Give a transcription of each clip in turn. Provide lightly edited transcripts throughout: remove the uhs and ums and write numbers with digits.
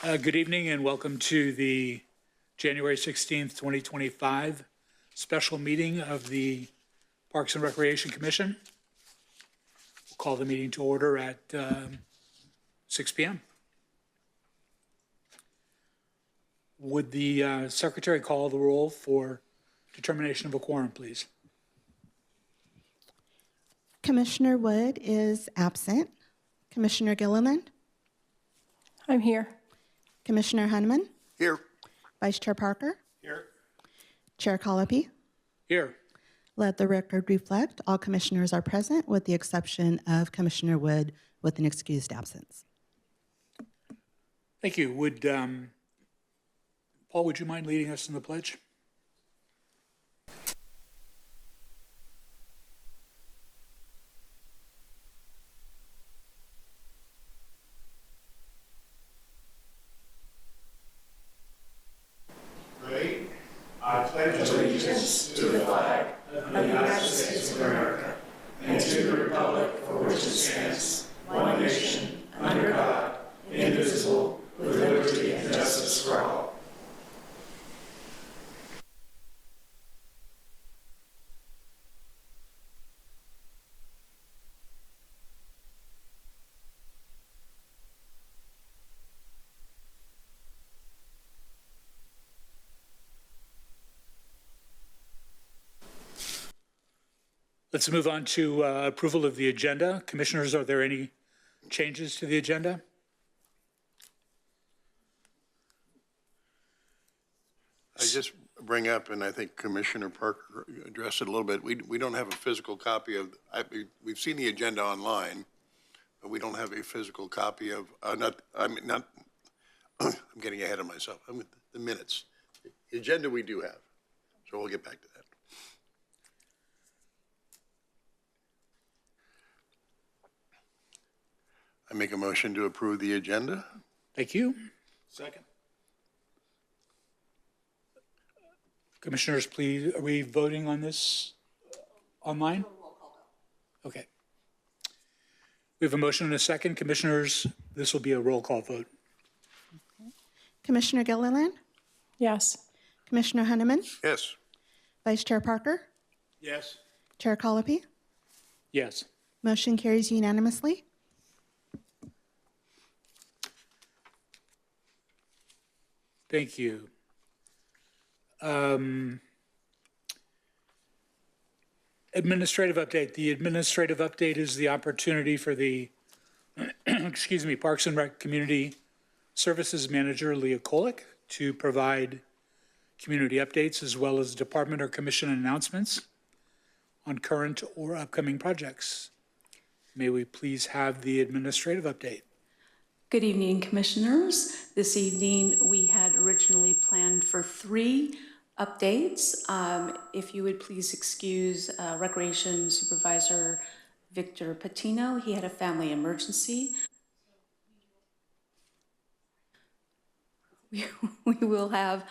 Good evening and welcome to the January 16th, 2025 special meeting of the Parks and Recreation Commission. We'll call the meeting to order at 6 p.m. Would the secretary call the roll for determination of a quorum, please? Commissioner Wood is absent. Commissioner Gilliland? I'm here. Commissioner Hunneman? Here. Vice Chair Parker? Here. Chair Colopy? Here. Let the record reflect all commissioners are present with the exception of Commissioner Wood with an excused absence. Thank you. Would Paul, would you mind leading us in the pledge? I pledge allegiance to the flag of the United States of America and to the republic for which it stands, one nation, under God, indivisible, with liberty and justice for all. Let's move on to approval of the agenda. Commissioners, are there any changes to the agenda? I just bring up, and I think Commissioner Parker addressed it a little bit, we don't have a physical copy of, we've seen the agenda online, but we don't have a physical copy of, I'm getting ahead of myself, the minutes. The agenda we do have, so we'll get back to that. I make a motion to approve the agenda. Thank you. Second. Commissioners, please, are we voting on this online? Okay. We have a motion and a second. Commissioners, this will be a roll call vote. Okay. Commissioner Gilliland? Yes. Commissioner Hunneman? Yes. Vice Chair Parker? Yes. Chair Colopy? Yes. Motion carries unanimously. Thank you. Administrative update. The administrative update is the opportunity for the, excuse me, Parks and Rec Community Services Manager, Leah Kolick, to provide community updates as well as department or commission announcements on current or upcoming projects. May we please have the administrative update? Good evening, Commissioners. This evening, we had originally planned for 3 updates. If you would please excuse Recreation Supervisor Victor Patino. He had a family emergency. We will have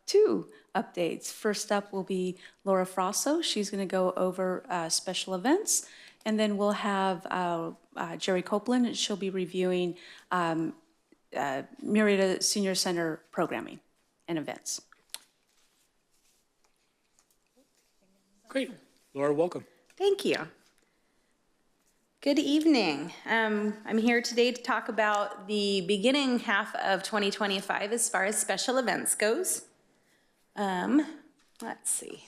2 updates. First up will be Laura Frasso. She's going to go over special events. And then we'll have Jerry Copeland, and she'll be reviewing Murrieta Senior Center programming and events. Great. Laura, welcome. Thank you. Good evening. I'm here today to talk about the beginning half of 2025 as far as special events goes. Let's see.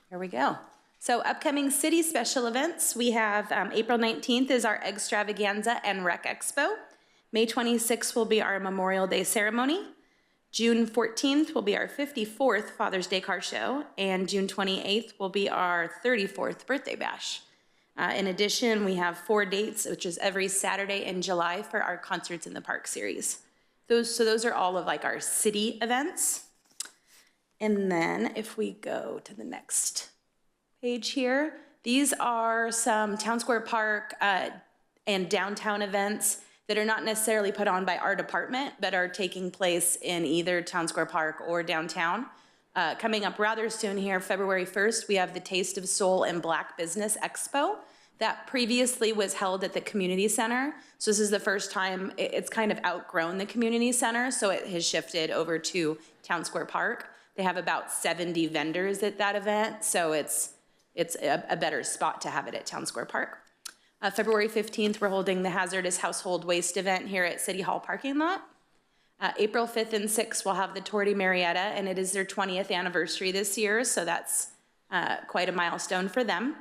Here we go. So upcoming city special events, we have April 19th is our Extravaganza and Rec Expo. May 26th will be our Memorial Day ceremony. June 14th will be our 54th Father's Day car show, and June 28th will be our 34th birthday bash. In addition, we have 4 dates, which is every Saturday in July for our Concerts in the Park series. Those are all of like our city events. And then if we go to the next page here, these are some Town Square Park and downtown events that are not necessarily put on by our department, but are taking place in either Town Square Park or downtown. Coming up rather soon here, February 1st, we have the Taste of Soul and Black Business Expo. That previously was held at the community center. So this is the first time it's kind of outgrown the community center, so it has shifted over to Town Square Park. They have about 70 vendors at that event, so it's a better spot to have it at Town Square Park. February 15th, we're holding the hazardous household waste event here at City Hall parking lot. April 5th and 6th, we'll have the Tour de Marietta, and it is their 20th anniversary this year, so that's quite a milestone for them.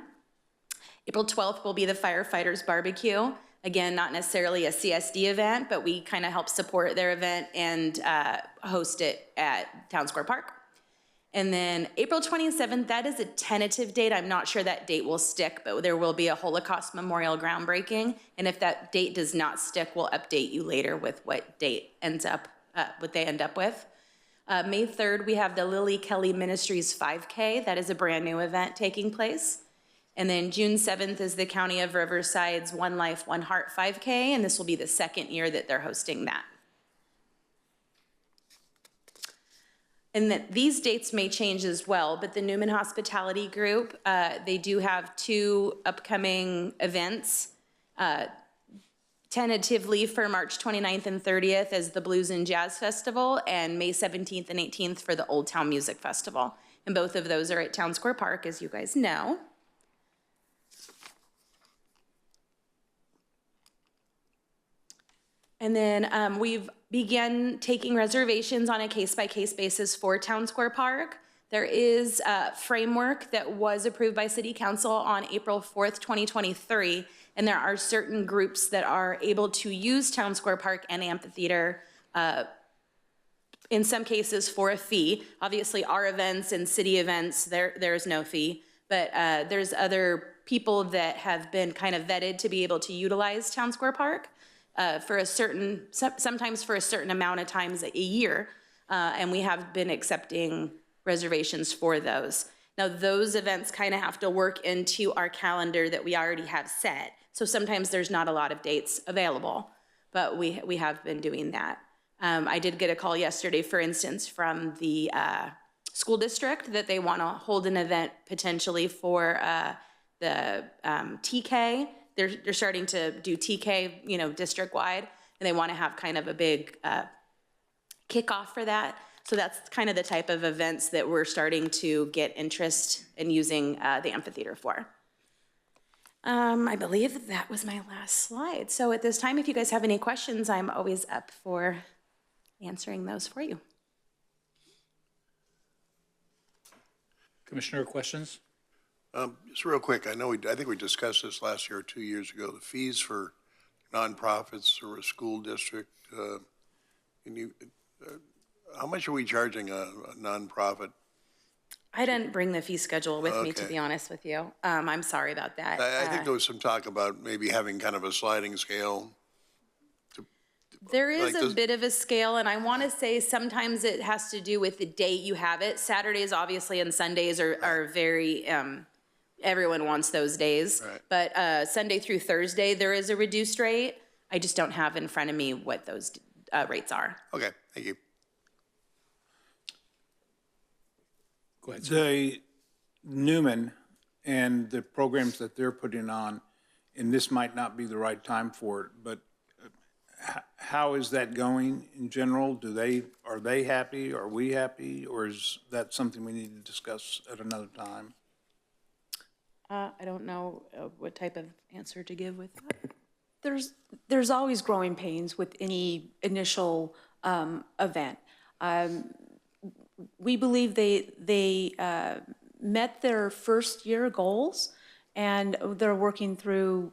April 12th will be the Firefighters Barbecue. Again, not necessarily a CSD event, but we kind of help support their event and host it at Town Square Park. And then April 27th, that is a tentative date. I'm not sure that date will stick, but there will be a Holocaust Memorial groundbreaking. And if that date does not stick, we'll update you later with what date ends up, what they end up with. May 3rd, we have the Lily Kelly Ministries 5K. That is a brand new event taking place. And then June 7th is the County of Riverside's One Life, One Heart 5K, and this will be the second year that they're hosting that. And that these dates may change as well, but the Newman Hospitality Group, they do have 2 upcoming events. Tentatively for March 29th and 30th as the Blues and Jazz Festival, and May 17th and 18th for the Old Town Music Festival. And both of those are at Town Square Park, as you guys know. And then we've begun taking reservations on a case-by-case basis for Town Square Park. There is a framework that was approved by City Council on April 4th, 2023, and there are certain groups that are able to use Town Square Park and amphitheater in some cases for a fee. Obviously, our events and city events, there is no fee, but there's other people that have been kind of vetted to be able to utilize Town Square Park. For a certain, sometimes for a certain amount of times a year, and we have been accepting reservations for those. Now, those events kind of have to work into our calendar that we already have set, so sometimes there's not a lot of dates available, but we have been doing that. I did get a call yesterday, for instance, from the school district that they want to hold an event potentially for the TK. They're starting to do TK, district-wide, and they want to have kind of a big kickoff for that. So that's kind of the type of events that we're starting to get interest in using the amphitheater for. I believe that was my last slide. So at this time, if you guys have any questions, I'm always up for answering those for you. Commissioner, questions? Just real quick, I think we discussed this last year or 2 years ago, the fees for nonprofits or a school district. How much are we charging a nonprofit? I didn't bring the fee schedule with me, to Okay. be honest with you. I'm sorry about that. I think there was some talk about maybe having kind of a sliding scale. There is like a this- bit of a scale, and I want to say sometimes it has to do with the date you have it. Saturdays, obviously, and Sundays are very, everyone wants those days. Right. But Sunday through Thursday, there is a reduced rate. I just don't have in front of me what those rates are. Okay, thank you. Go ahead, sir. The Newman and the programs that they're putting on, and this might not be the right time for it, but how is that going in general? Are they happy? Are we happy? Or is that something we need to discuss at another time? I don't know what type of answer to give with that. There's always growing pains with any initial event. We believe they met their first year goals, and they're working through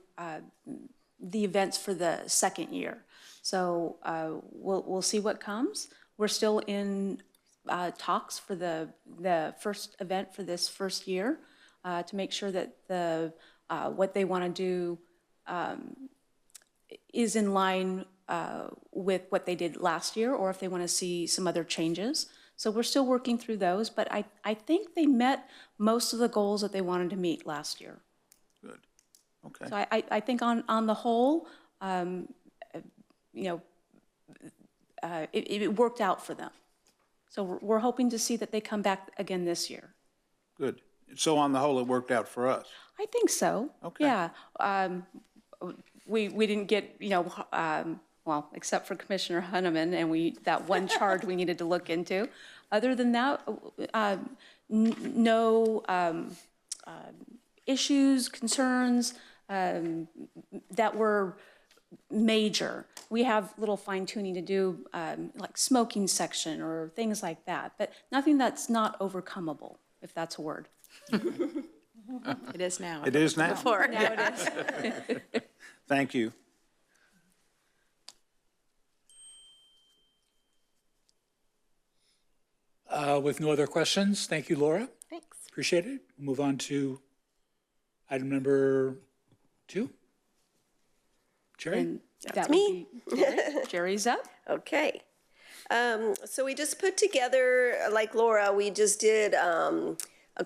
the events for the second year. So we'll see what comes. We're still in talks for the first event for this first year to make sure that what they want to do is in line with what they did last year, or if they want to see some other changes. So we're still working through those, but I think they met most of the goals that they wanted to meet last year. Good, okay. So I think on the whole, it worked out for them. So we're hoping to see that they come back again this year. Good. so on the whole, it worked out for us. I think so. Okay. Yeah. We didn't get, well, except for Commissioner Hunneman, and that one charge we needed to look into. Other than that, no issues, concerns that were major. We have little fine tuning to do, like smoking section or things like that, but nothing that's not overcomable, if that's a word. It is now. It is now. Before. Now it is. Thank you. With no other questions, thank you, Laura. Thanks. Appreciate it. Move on to item number 2. Jerry? And that would be Jerry's up. Okay. So we just put together, like Laura, we just did a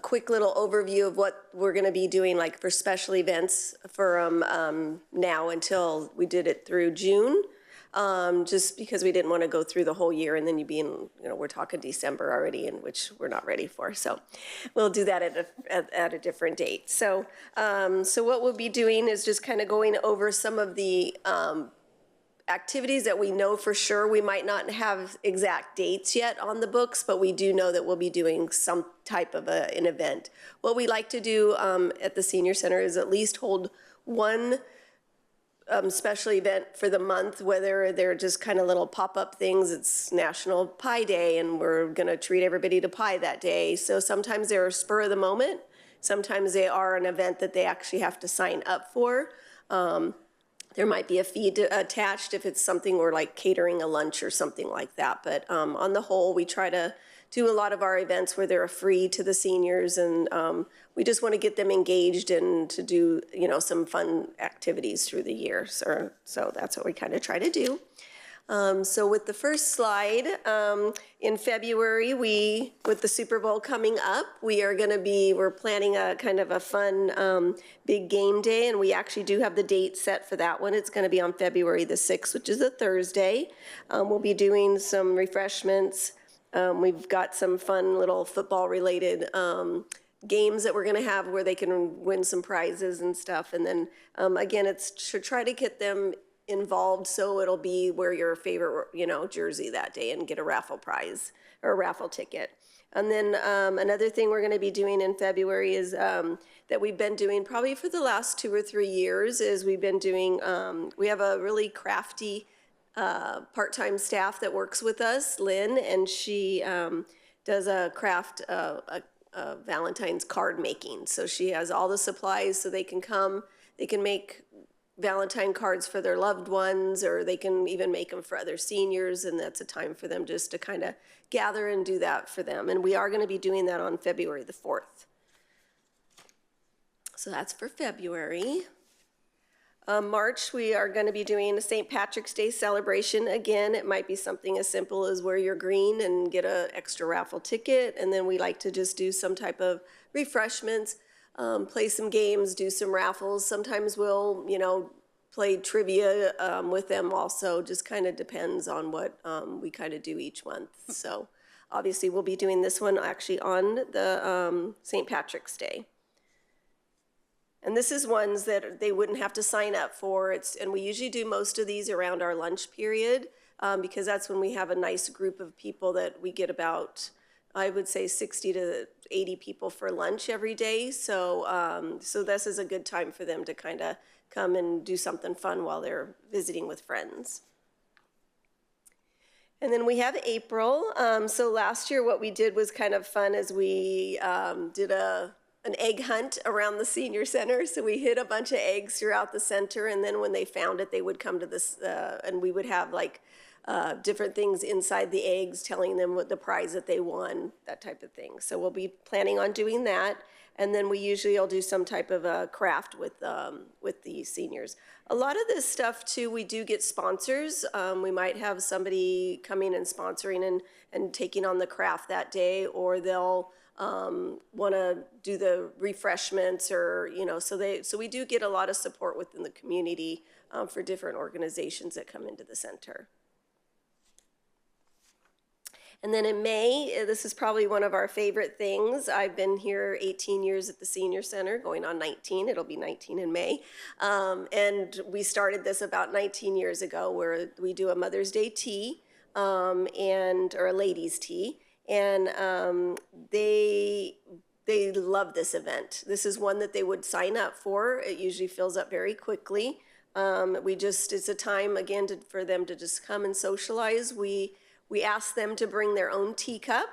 quick little overview of what we're going to be doing, like for special events from now until we did it through June. Just because we didn't want to go through the whole year and then you'd be in, we're talking December already, in which we're not ready for. So we'll do that at a different date. So, so what we'll be doing is just kind of going over some of the activities that we know for sure. We might not have exact dates yet on the books, but we do know that we'll be doing some type of an event. What we like to do at the Senior Center is at least hold one special event for the month, whether they're just kind of little pop-up things. It's National Pie Day, and we're going to treat everybody to pie that day. So sometimes they're spur of the moment. Sometimes they are an event that they actually have to sign up for. There might be a fee attached if it's something or like catering a lunch or something like that. But on the whole, we try to do a lot of our events where they're free to the seniors, and we just want to get them engaged and to do, some fun activities through the year. So that's what we kind of try to do. So with the first slide, in February, with the Super Bowl coming up, we're planning a kind of a fun big game day, and we actually do have the date set for that one. It's going to be on February the 6th, which is a Thursday. We'll be doing some refreshments. We've got some fun little football-related games that we're going to have where they can win some prizes and stuff. And then, again, it's to try to get them involved, so it'll be wear your favorite, jersey that day and get a raffle prize or a raffle ticket. And then another thing we're going to be doing in February is that we've been doing probably for the last 2 or 3 years is we've been doing, we have a really crafty part-time staff that works with us, Lynn, and she does a craft, a Valentine's card making. So she has all the supplies so they can come, they can make Valentine cards for their loved ones, or they can even make them for other seniors, and that's a time for them just to kind of gather and do that for them. And we are going to be doing that on February the 4th. So that's for February. March, we are going to be doing a St. Patrick's Day celebration. Again, it might be something as simple as wear your green and get an extra raffle ticket, and then we like to just do some type of refreshments, play some games, do some raffles. Sometimes we'll, play trivia with them also. Just kind of depends on what we kind of do each month. So obviously we'll be doing this one actually on the St. Patrick's Day. And this is ones that they wouldn't have to sign up for. And we usually do most of these around our lunch period because that's when we have a nice group of people that we get about, I would say 60 to 80 people for lunch every day. So, so this is a good time for them to kind of come and do something fun while they're visiting with friends. And then we have April. So last year what we did was kind of fun as we did an egg hunt around the Senior Center. So we hid a bunch of eggs throughout the center, and then when they found it, they would come to this, and we would have like different things inside the eggs telling them what the prize that they won, that type of thing. So we'll be planning on doing that. And then we usually will do some type of a craft with the seniors. A lot of this stuff too, we do get sponsors. We might have somebody coming and sponsoring and taking on the craft that day, or they'll want to do the refreshments, or so we do get a lot of support within the community for different organizations that come into the center. And then in May, this is probably one of our favorite things. I've been here 18 years at the Senior Center, going on 19. It'll be 19 in May. And we started this about 19 years ago, where we do a Mother's Day tea, or a ladies' tea. And they love this event. This is one that they would sign up for. It usually fills up very quickly. It's a time, again, for them to just come and socialize. We ask them to bring their own teacup,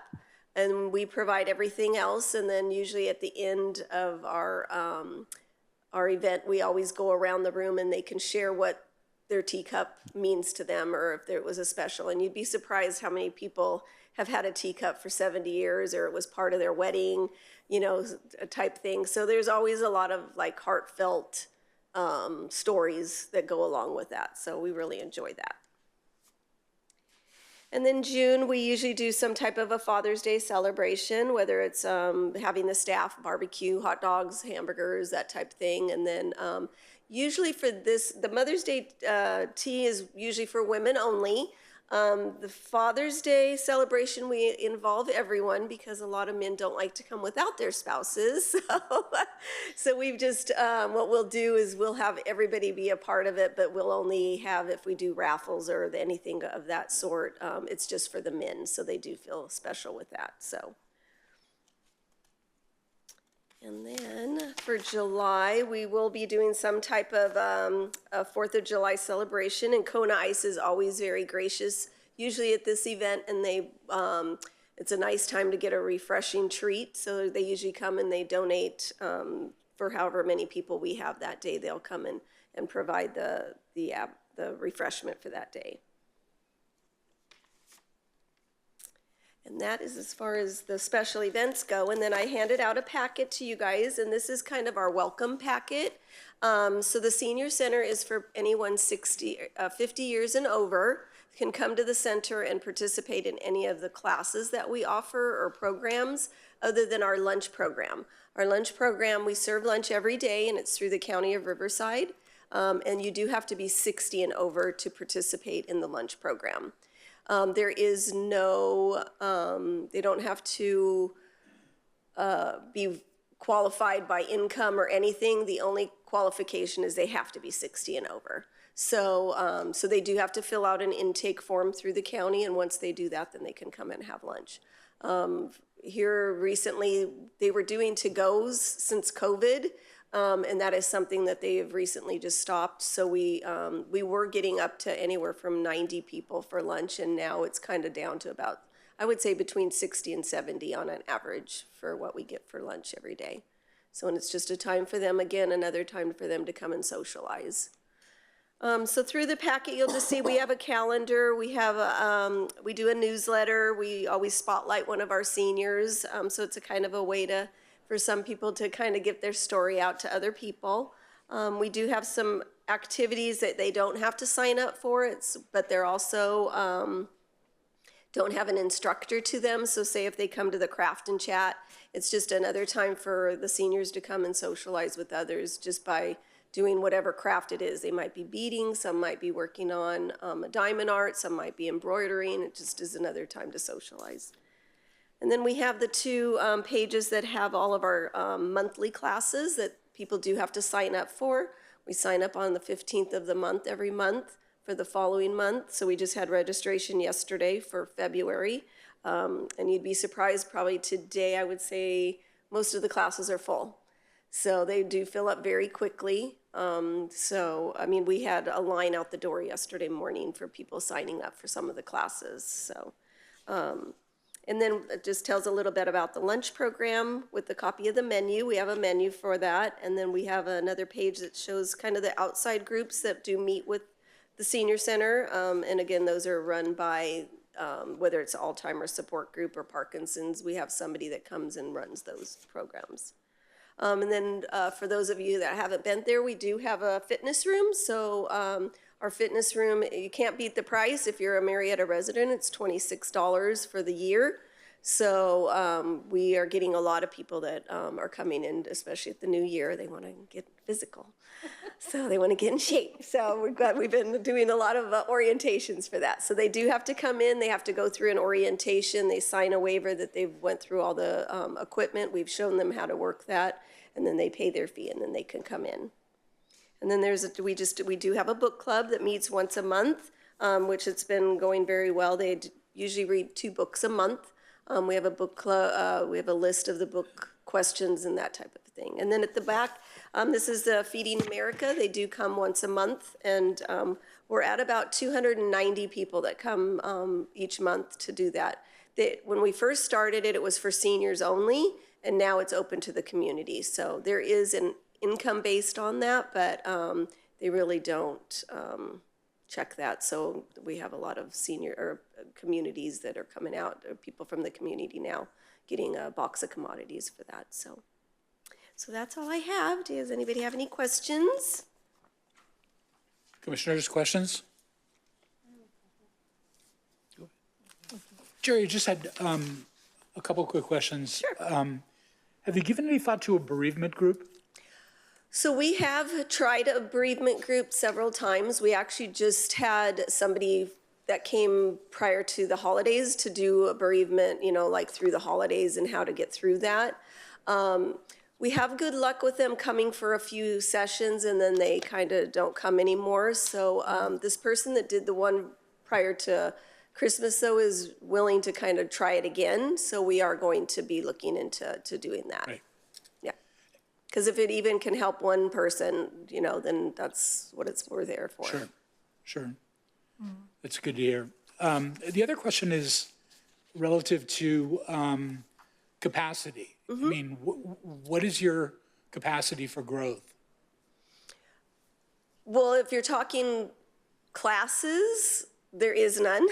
and we provide everything else. And then usually at the end of our event, we always go around the room and they can share what their teacup means to them, or if there was a special. And you'd be surprised how many people have had a teacup for 70 years, or it was part of their wedding, type thing. So there's always a lot of like heartfelt stories that go along with that. So we really enjoy that. And then June, we usually do some type of a Father's Day celebration, whether it's having the staff barbecue, hot dogs, hamburgers, that type of thing. And then usually for this, the Mother's Day tea is usually for women only. The Father's Day celebration, we involve everyone because a lot of men don't like to come without their spouses. So we've just, what we'll do is we'll have everybody be a part of it, but we'll only have, if we do raffles or anything of that sort, it's just for the men. So they do feel special with that, so. And then for July, we will be doing some type of a 4th of July celebration, and Kona Ice is always very gracious, usually at this event, and it's a nice time to get a refreshing treat. So they usually come and they donate for however many people we have that day. They'll come and provide the refreshment for that day. And that is as far as the special events go. And then I handed out a packet to you guys, and this is kind of our welcome packet. So the Senior Center is for anyone 50 years and over, can come to the center and participate in any of the classes that we offer or programs other than our lunch program. Our lunch program, we serve lunch every day, and it's through the County of Riverside. And you do have to be 60 and over to participate in the lunch program. There is no, they don't have to be qualified by income or anything. The only qualification is they have to be 60 and over. So, so they do have to fill out an intake form through the county, and once they do that, then they can come and have lunch. Here recently, they were doing to-goes since COVID. And that is something that they have recently just stopped. So we were getting up to anywhere from 90 people for lunch, and now it's kind of down to about, I would say, between 60 and 70 on an average for what we get for lunch every day. So, and it's just a time for them, again, another time for them to come and socialize. So through the packet, you'll just see we have a calendar. We have we do a newsletter. We always spotlight one of our seniors. So it's a kind of a way for some people to kind of get their story out to other people. We do have some activities that they don't have to sign up for, but they're also don't have an instructor to them. So say if they come to the craft and chat, it's just another time for the seniors to come and socialize with others just by doing whatever craft it is. They might be beading, some might be working on a diamond art, some might be embroidering. It just is another time to socialize. And then we have the two pages that have all of our monthly classes that people do have to sign up for. We sign up on the 15th of the month every month for the following month. So we just had registration yesterday for February. And you'd be surprised, probably today, I would say most of the classes are full. So they do fill up very quickly. So, I mean, we had a line out the door yesterday morning for people signing up for some of the classes. So, and then it just tells a little bit about the lunch program with the copy of the menu. We have a menu for that. And then we have another page that shows kind of the outside groups that do meet with the Senior Center. And again, those are run by, whether it's Alzheimer's support group or Parkinson's, we have somebody that comes and runs those programs. And then for those of you that haven't been there, we do have a fitness room. So our fitness room, you can't beat the price. If you're a Marietta resident, it's $26 for the year. So we are getting a lot of people that are coming in, especially at the new year. They want to get physical. So they want to get in shape. So we've been doing a lot of orientations for that. So they do have to come in. They have to go through an orientation. They sign a waiver that they've went through all the equipment. We've shown them how to work that, and then they pay their fee, and then they can come in. And then we do have a book club that meets once a month, which it's been going very well. They usually read 2 books a month. We have a book club. We have a list of the book questions and that type of thing. And then at the back, this is the Feeding America. They do come once a month, and we're at about 290 people that come each month to do that. When we first started it, it was for seniors only, and now it's open to the community. So there is an income based on that, but they really don't check that. So we have a lot of communities that are coming out, or people from the community now getting a box of commodities for that. So that's all I have. Does anybody have any questions? Commissioners, questions? Jerry, I just had a couple quick questions. Sure. Have you given any thought to a bereavement group? So we have tried a bereavement group several times. We actually just had somebody that came prior to the holidays to do a bereavement, like through the holidays and how to get through that. We have good luck with them coming for a few sessions, and then they kind of don't come anymore. So this person that did the one prior to Christmas, though, is willing to kind of try it again. So we are going to be looking into doing that. Right. Yeah. Because if it even can help one person, then that's what we're there for. Sure, sure. That's good to hear. The other question is relative to capacity. I mean, what is your capacity for growth? Well, if you're talking classes, there is none.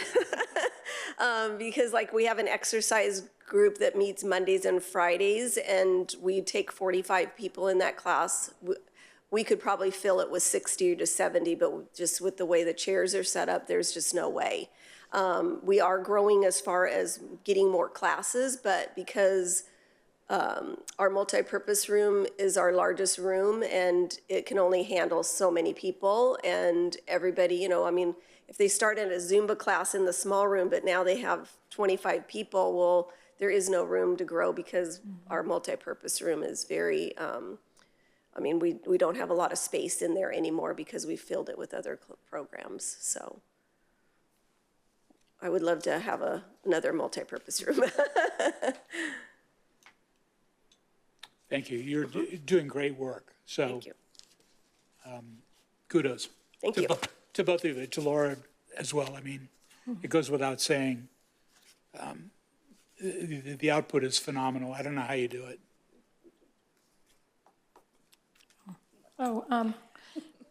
Because we have an exercise group that meets Mondays and Fridays, and we take 45 people in that class. We could probably fill it with 60 to 70, but just with the way the chairs are set up, there's just no way. We are growing as far as getting more classes, but because our multipurpose room is our largest room, and it can only handle so many people, and everybody, if they start in a Zumba class in the small room, but now they have 25 people, well, there is no room to grow because our multipurpose room is very, we don't have a lot of space in there anymore because we filled it with other programs. So I would love to have another multipurpose room. Thank you. You're doing great work. So Thank you. Kudos. Thank to you. To both of you, to Laura as well. I mean, it goes without saying, the output is phenomenal. I don't know how you do it.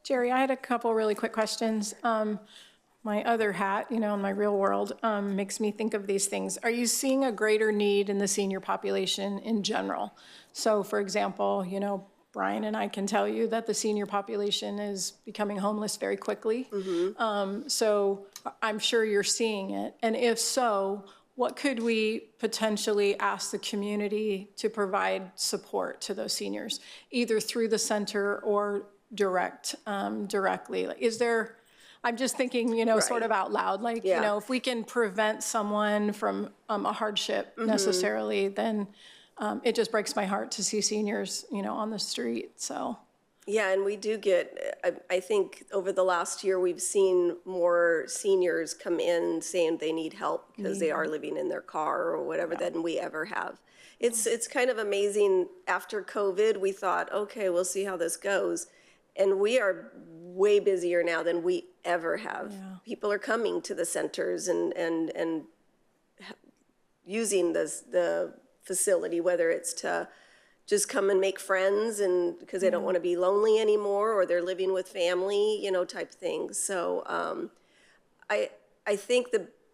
Jerry, I had a couple really quick questions. My other hat, in my real world, makes me think of these things. Are you seeing a greater need in the senior population in general? So, for example, Brian and I can tell you that the senior population is becoming homeless very quickly. So I'm sure you're seeing it. And if so, what could we potentially ask the community to provide support to those seniors, either through the center or directly? Is there, I'm just thinking, sort of out loud, if we can prevent someone from a hardship necessarily, then it just breaks my heart to see seniors, on the street, so. Yeah, and we do get, I think over the last year, we've seen more seniors come in saying they need help because they are living in their car or whatever than we ever have. It's kind of amazing. After COVID, we thought, okay, we'll see how this goes. And we are way busier now than we ever have. Yeah. People are coming to the centers and using the facility, whether it's to just come and make friends and because they don't want to be lonely anymore, or they're living with family, type things. So I think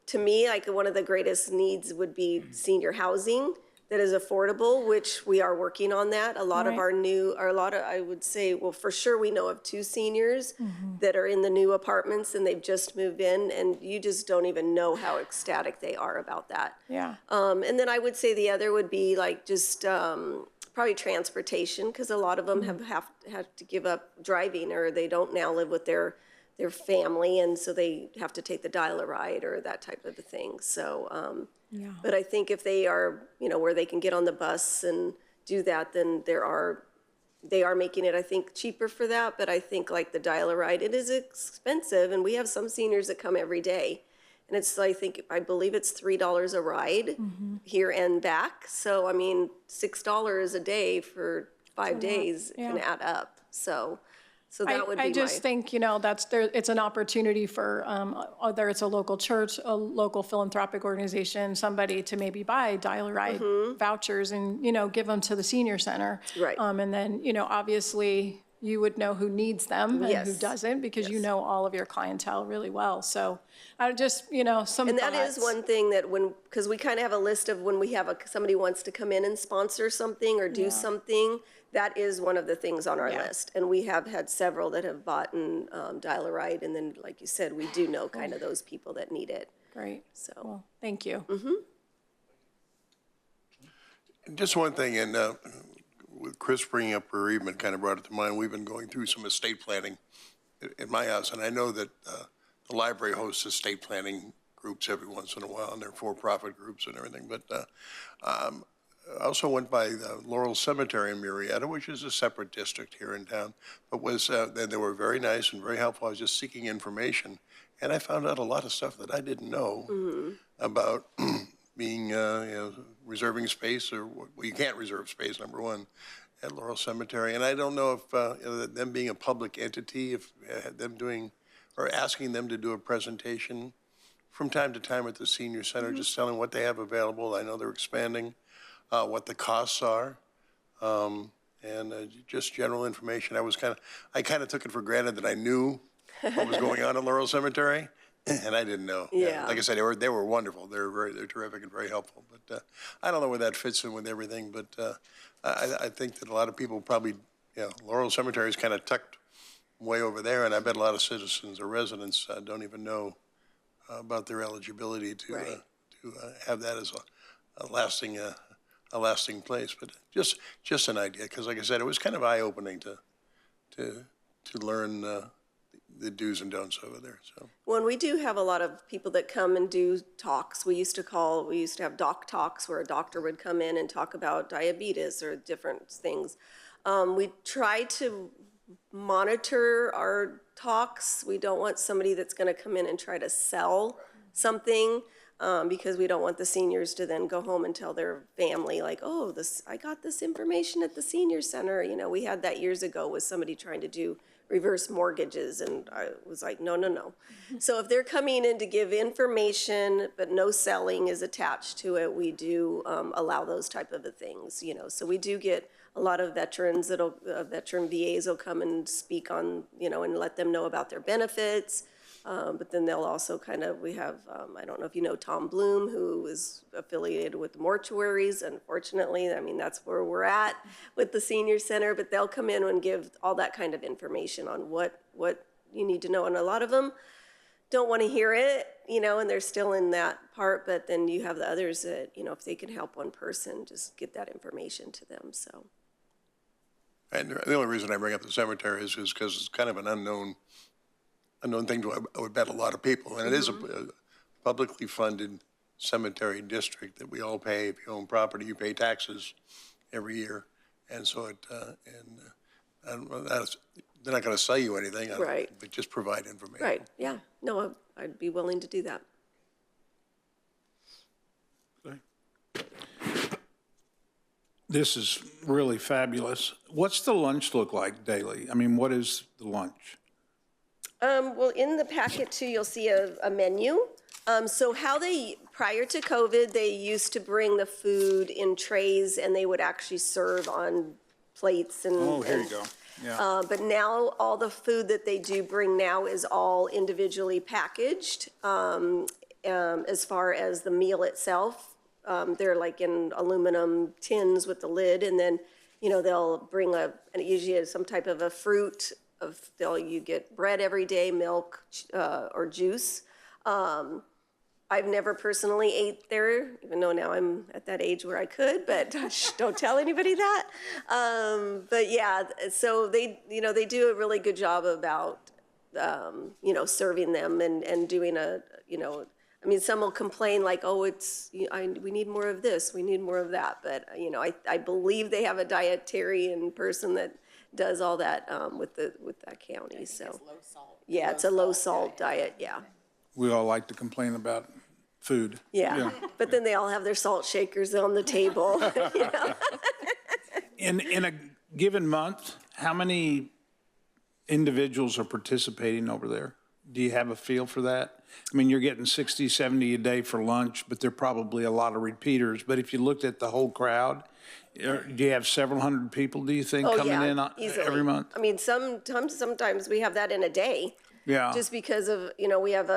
to me, one of the greatest needs would be senior housing that is affordable, which we are working on that. A lot of I would say, well, for sure we know of 2 seniors that are in the new apartments and they've just moved in, and you just don't even know how ecstatic they are about that. Yeah. And then I would say the other would be just probably transportation, because a lot of them have to give up driving, or they don't now live with their family, and so they have to take the dial-a-ride or that type of a thing. So, but I think if they are, where they can get on the bus and do that, then they are making it, I think, cheaper for that. But I think like the dial-a-ride, it is expensive, and we have some seniors that come every day. And it's, I believe it's $3 a ride here and back. So, I mean, $6 a day for 5 days can add up. So that would be I just think, that's there, it's an opportunity for, whether it's a local church, a local philanthropic organization, somebody to maybe buy dial-a-ride vouchers and, give them to the senior center. Right. And then, obviously, you would know who needs them and who Yes. doesn't, because you know all of your clientele really well. So I just, some And that is thoughts. one thing that because we kind of have a list of when we have somebody wants to come in and sponsor something or do something, that is one of the things on our list. And we have had several that have bought and dial-a-ride, and then, like you said, we do know kind of those people that need it. Great. So, Well, thank you. Just one thing, and with Chris bringing up bereavement kind of brought it to mind. We've been going through some estate planning at my house, and I know that the library hosts estate planning groups every once in a while, and they're for-profit groups and everything. But I also went by the Laurel Cemetery in Murrieta, which is a separate district here in town, but they were very nice and very helpful. I was just seeking information, and I found out a lot of stuff that I didn't know about being, reserving space, or well, you can't reserve space, number one, at Laurel Cemetery. And I don't know if them being a public entity, if them doing or asking them to do a presentation from time to time at the senior center, just telling what they have available. I know they're expanding, what the costs are, and just general information. I kind of took it for granted that I knew what was going on at Laurel Cemetery. And I didn't know. Yeah. Like I said, they were wonderful. They're terrific and very helpful. But I don't know where that fits in with everything. But I think that a lot of people probably, Laurel Cemetery is kind of tucked way over there, and I bet a lot of citizens or residents don't even know about their eligibility to have that as a lasting place. But just an idea, because like I said, it was kind of eye-opening to learn the do's and don'ts over there. So. Well, we do have a lot of people that come and do talks. We used to have doc talks where a doctor would come in and talk about diabetes or different things. We try to monitor our talks. We don't want somebody that's going to come in and try to sell something, because we don't want the seniors to then go home and tell their family, like, oh, I got this information at the senior center. We had that years ago with somebody trying to do reverse mortgages, and I was like, no. So if they're coming in to give information, but no selling is attached to it, we do allow those type of things, So we do get a lot of veterans veteran VAs will come and speak on, and let them know about their benefits. But then they'll also we have, I don't know if you know Tom Bloom, who is affiliated with the mortuaries. Unfortunately, I mean, that's where we're at with the senior center, but they'll come in and give all that kind of information on what you need to know. And a lot of them don't want to hear it, and they're still in that part, but then you have the others that, if they can help one person, just get that information to them, so. And the only reason I bring up the cemetery is because it's kind of an unknown thing to, I would bet, a lot of people. And it is a publicly funded cemetery district that we all pay. If you own property, you pay taxes every year. And so they're not going to sell you anything. Right. But just provide information. Right, yeah. No, I'd be willing to do that. This is really fabulous. What's the lunch look like daily? I mean, what is the lunch? Well, in the packet too, you'll see a menu. So prior to COVID, they used to bring the food in trays, and they would actually serve on plates and. Oh, here you go. Yeah. But now all the food that they do bring now is all individually packaged. As far as the meal itself, they're like in aluminum tins with the lid, and then, they'll bring usually some type of a fruit. You get bread every day, milk or juice. I've never personally ate there, even though now I'm at that age where I could, but shh, don't tell anybody that. But yeah, so they, they do a really good job about, serving them and doing I mean, some will complain like, oh, we need more of this, we need more of that. But, I believe they have a dietarian person that does all that with that county, so. Yeah, it's a low salt diet, yeah. We all like to complain about food. Yeah, but then they all have their salt shakers on the table. In a given month, how many individuals are participating over there? Do you have a feel for that? I mean, you're getting 60, 70 a day for lunch, but there are probably a lot of repeaters. But if you looked at the whole crowd, do you have several hundred people, do you think, coming in easily. every month? I mean, sometimes we have that in a day. Yeah. Just because of, we have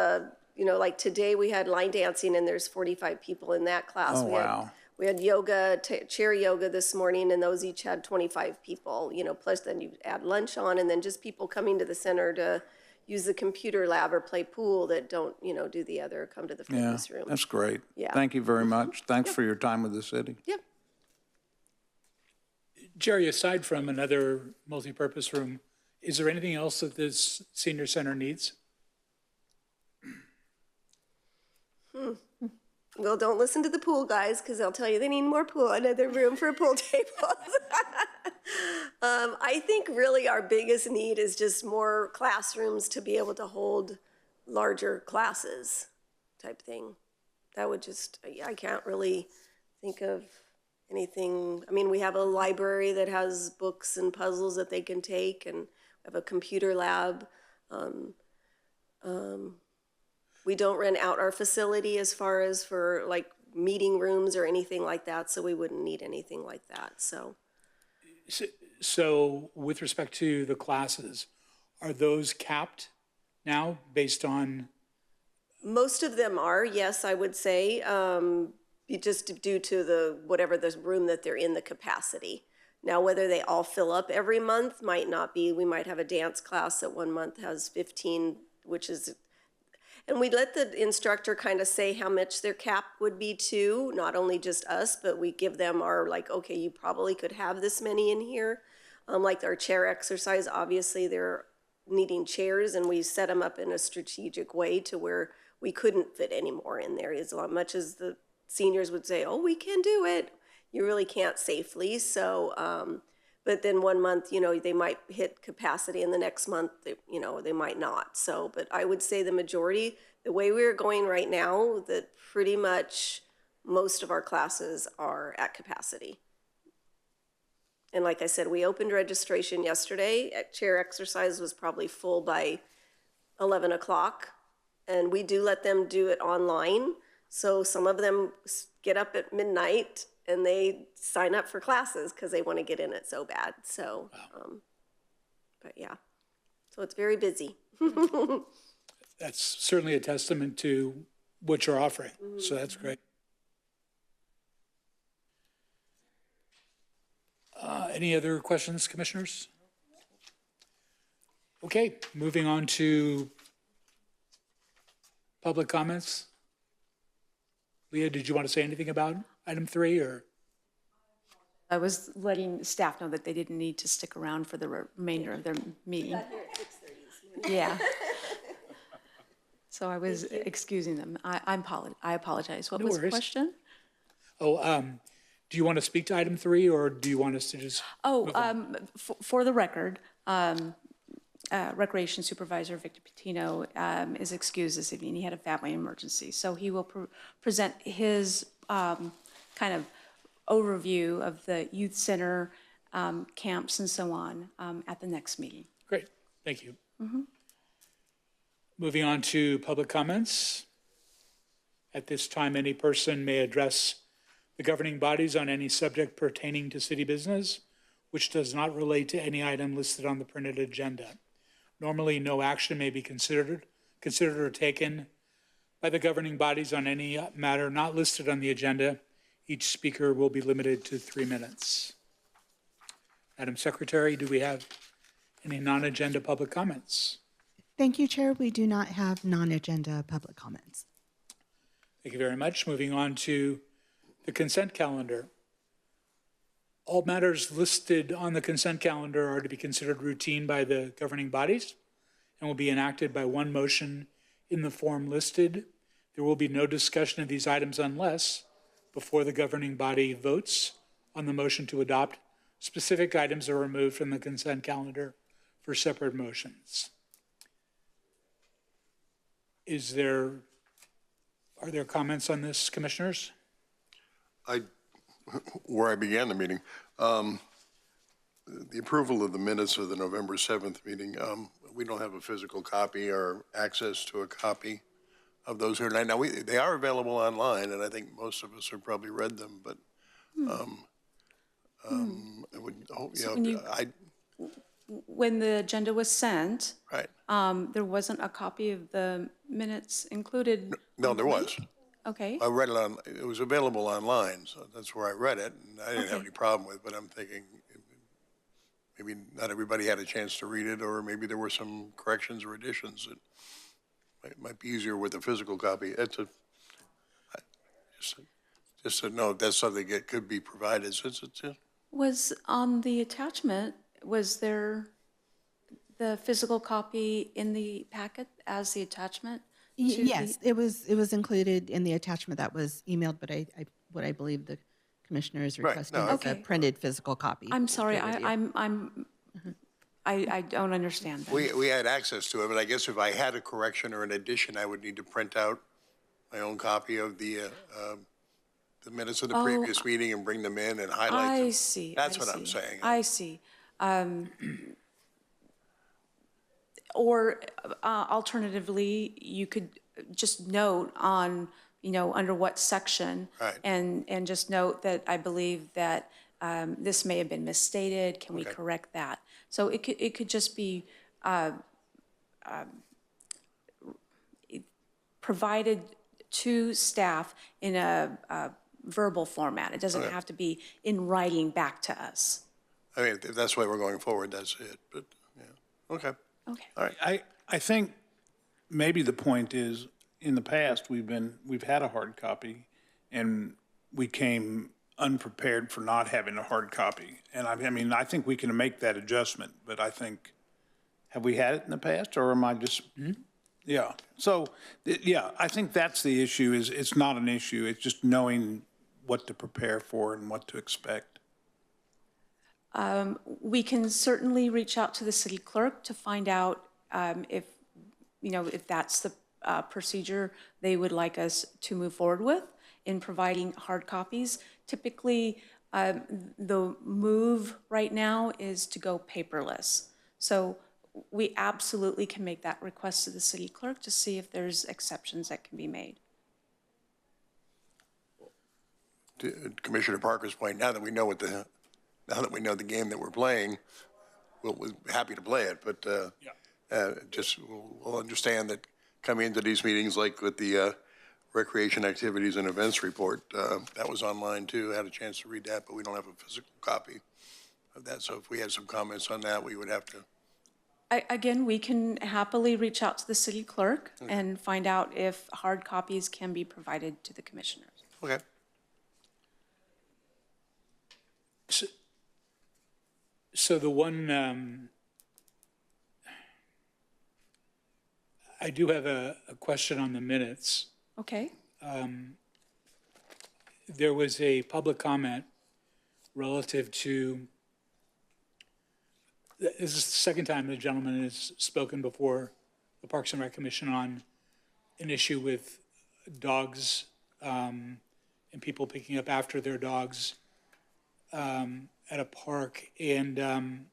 like today we had line dancing and there's 45 people in that class. Oh, wow. We had yoga, chair yoga this morning, and those each had 25 people, plus then you add lunch on, and then just people coming to the center to use the computer lab or play pool that don't, do the other, come to the Yeah, fitness room. that's great. Yeah. Thank you very much. Thanks for your time with the city. Yep. Jerry, aside from another multipurpose room, is there anything else that this senior center needs? Well, don't listen to the pool guys, because they'll tell you they need more pool, another room for pool tables. I think really our biggest need is just more classrooms to be able to hold larger classes type thing. That would just, I can't really think of anything. I mean, we have a library that has books and puzzles that they can take, and we have a computer lab. We don't rent out our facility as far as for like meeting rooms or anything like that, so we wouldn't need anything like that, so. So with respect to the classes, are those capped now based on? Most of them are, yes, I would say, just due to whatever the room that they're in, the capacity. Now, whether they all fill up every month might not be. We might have a dance class that one month has 15, which is, and we let the instructor kind of say how much their cap would be too, not only just us, but we give them our like, okay, you probably could have this many in here. Like our chair exercise, obviously they're needing chairs, and we set them up in a strategic way to where we couldn't fit any more in there. As much as the seniors would say, oh, we can do it, you really can't safely. So, but then one month, they might hit capacity, and the next month, they might not. So, but I would say the majority, the way we're going right now, that pretty much most of our classes are at capacity. And like I said, we opened registration yesterday. Chair exercise was probably full by 11 o'clock. And we do let them do it online. So some of them get up at midnight and they sign up for classes because they want to get in it so bad. So, but yeah, so it's very busy. That's certainly a testament to what you're offering, so that's great. Any other questions, commissioners? Okay, moving on to public comments. Leah, did you want to say anything about item 3, or? I was letting staff know that they didn't need to stick around for the remainder of their meeting. Yeah. So I was excusing them. I apologize. What No was the worries. question? Oh, do you want to speak to item 3, or do you want us to just? For the record, Recreation Supervisor Victor Patino is excused this evening. He had a family emergency, so he will present his kind of overview of the youth center, camps and so on at the next meeting. Great, thank you. Moving on to public comments. At this time, any person may address the governing bodies on any subject pertaining to city business, which does not relate to any item listed on the printed agenda. Normally, no action may be considered or taken by the governing bodies on any matter not listed on the agenda. Each speaker will be limited to 3 minutes. Madam Secretary, do we have any non-agenda public comments? Thank you, Chair. We do not have non-agenda public comments. Thank you very much. Moving on to the consent calendar. All matters listed on the consent calendar are to be considered routine by the governing bodies and will be enacted by one motion in the form listed. There will be no discussion of these items unless, before the governing body votes on the motion to adopt, specific items are removed from the consent calendar for separate motions. Are there comments on this, commissioners? Where I began the meeting, the approval of the minutes of the November 7th meeting, we don't have a physical copy or access to a copy of those here tonight. Now, they are available online, and I think most of us have probably read them, but I would hope, So when the agenda was sent, right. there wasn't a copy of the minutes included? No, there was. Okay. I read it it was available online, so that's where I read it, and I didn't have any problem with it, but I'm thinking maybe not everybody had a chance to read it, or maybe there were some corrections or additions that might be easier with a physical copy. Just to know if that's something that could be provided, since it's, Was on the attachment, was there the physical copy in the packet as the attachment? to the- Yes, it was included in the attachment that was emailed, but what I believe the commissioner is Right, requesting no, is a Okay. printed physical copy. I'm sorry, to review. I don't understand that. we had access to it, but I guess if I had a correction or an addition, I would need to print out my own copy of the minutes of the previous meeting and bring them in and highlight them. I see. That's I what I'm see, saying. I see. Or alternatively, you could just note on, under what section. Right. And just note that I believe that this may have been misstated. Can we Okay. correct that? So it could just be provided to staff in a verbal format. It doesn't Okay. have to be in writing back to us. I mean, if that's the way we're going forward, that's it, but, yeah, okay. Okay. All right, I think maybe the point is, in the past, we've had a hard copy, and we came unprepared for not having a hard copy. And I mean, I think we can make that adjustment, but I think, have we had it in the past, or am I just? Yeah, so, yeah, I think that's the issue, is it's not an issue, it's just knowing what to prepare for and what to expect. We can certainly reach out to the city clerk to find out if that's the procedure they would like us to move forward with in providing hard copies. Typically, the move right now is to go paperless. So we absolutely can make that request to the city clerk to see if there's exceptions that can be made. to Commissioner Parker's point, now that we know the game that we're playing, we're happy to play it, but just we'll understand that coming into these meetings, like with the recreation activities and events report, that was online too. I had a chance to read that, but we don't have a physical copy of that. So if we had some comments on that, we would have to. Again, we can happily reach out to the city clerk and find out if hard copies can be provided to the commissioners. Okay. So the one, I do have a question on the minutes. Okay? There was a public comment relative to, this is the second time the gentleman has spoken before the Parks and Rec Commission on an issue with dogs and people picking up after their dogs at a park. And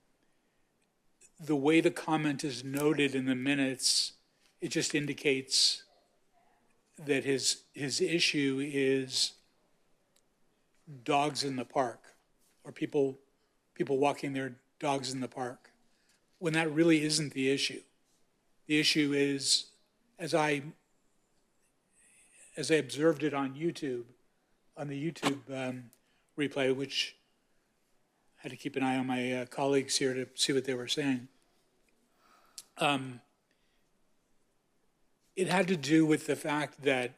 the way the comment is noted in the minutes, it just indicates that his issue is dogs in the park, or people walking their dogs in the park, when that really isn't the issue. The issue is, as I observed it on YouTube, on the YouTube replay, which I had to keep an eye on my colleagues here to see what they were saying. It had to do with the fact that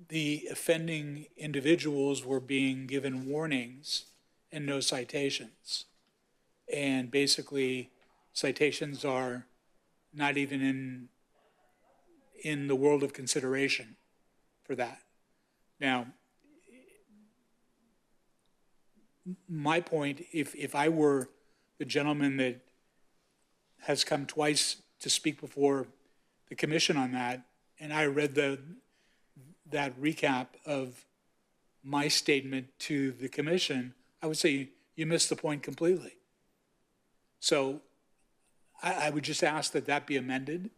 the offending individuals were being given warnings and no citations. And basically, citations are not even in the world of consideration for that. Now, my point, if I were the gentleman that has come twice to speak before the commission on that, and I read that recap of my statement to the commission, I would say you missed the point completely. So I would just ask that that be amended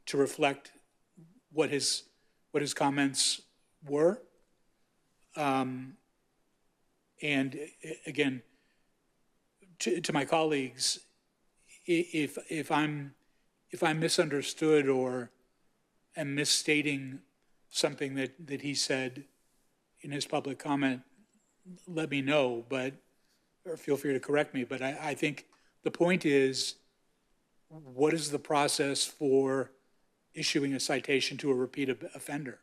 to reflect what his comments were. And again, to my colleagues, if I'm misunderstood or am misstating something that he said in his public comment, let me know, or feel free to correct me. But I think the point is, what is the process for issuing a citation to a repeat offender?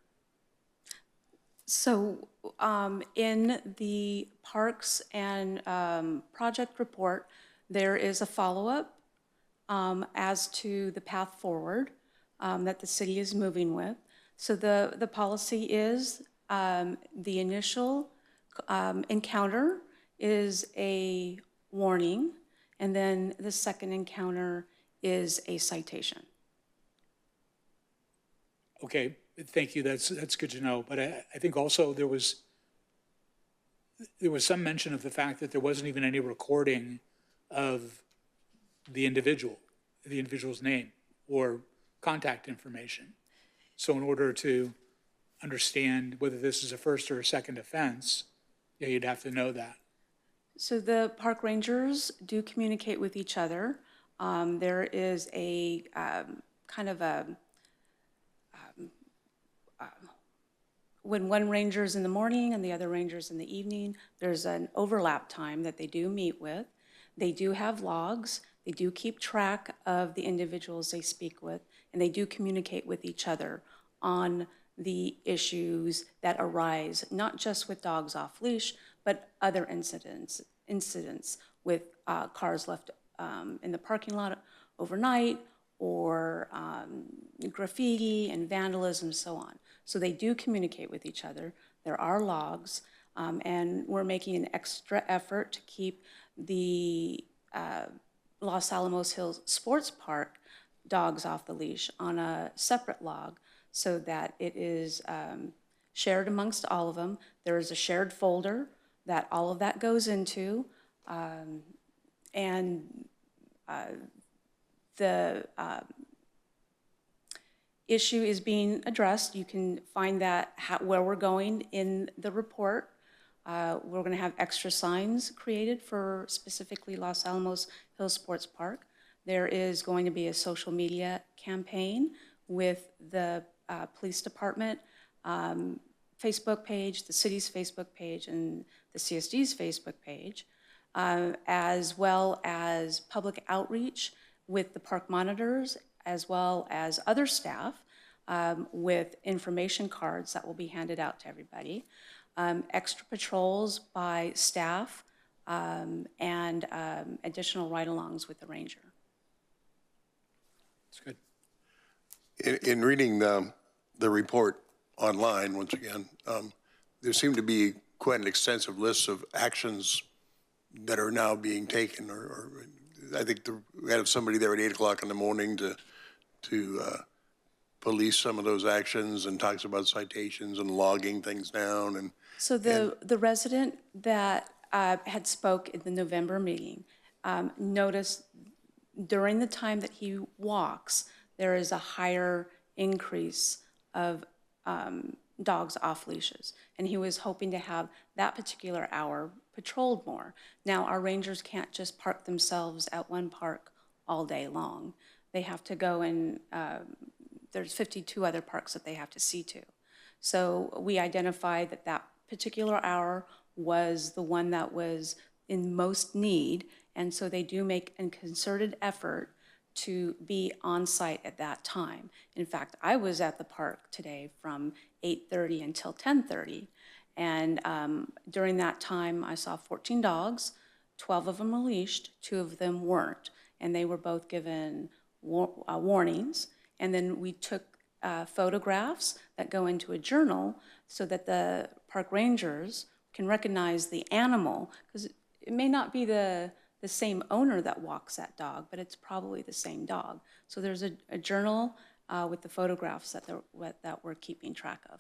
So in the parks and project report, there is a follow-up as to the path forward that the city is moving with. So the policy is the initial encounter is a warning, and then the second encounter is a citation. Okay, thank you. That's good to know. But I think also there was some mention of the fact that there wasn't even any recording of the individual's name or contact information. So in order to understand whether this is a first or a second offense, yeah, you'd have to know that. So the park rangers do communicate with each other. There is a kind of a, when one ranger's in the morning and the other ranger's in the evening, there's an overlap time that they do meet with. They do have logs. They do keep track of the individuals they speak with, and they do communicate with each other on the issues that arise, not just with dogs off leash, but other incidents with cars left in the parking lot overnight, or graffiti and vandalism, so on. So they do communicate with each other. There are logs, and we're making an extra effort to keep the Los Alamos Hills Sports Park dogs off the leash on a separate log so that it is shared amongst all of them. There is a shared folder that all of that goes into, and the issue is being addressed. You can find that where we're going in the report. We're going to have extra signs created for specifically Los Alamos Hills Sports Park. There is going to be a social media campaign with the police department Facebook page, the city's Facebook page, and the CSD's Facebook page, as well as public outreach with the park monitors, as well as other staff with information cards that will be handed out to everybody. Extra patrols by staff, and additional ride-alongs with the ranger. That's good. In reading the report online, once again, there seem to be quite an extensive list of actions that are now being taken, or I think we had somebody there at 8 o'clock in the morning to police some of those actions, and talks about citations and logging things down. And so the resident that had spoke in the November meeting noticed during the time that he walks, there is a higher increase of dogs off leashes. And he was hoping to have that particular hour patrolled more. Now, our rangers can't just park themselves at one park all day long. They have to go and there's 52 other parks that they have to see to. So we identified that that particular hour was the one that was in most need, and so they do make a concerted effort to be on site at that time. In fact, I was at the park today from 8:30 until 10:30. And during that time, I saw 14 dogs. 12 of them were leashed, 2 of them weren't. And they were both given warnings. And then we took photographs that go into a journal so that the park rangers can recognize the animal, because it may not be the same owner that walks that dog, but it's probably the same dog. So there's a journal with the photographs that we're keeping track of.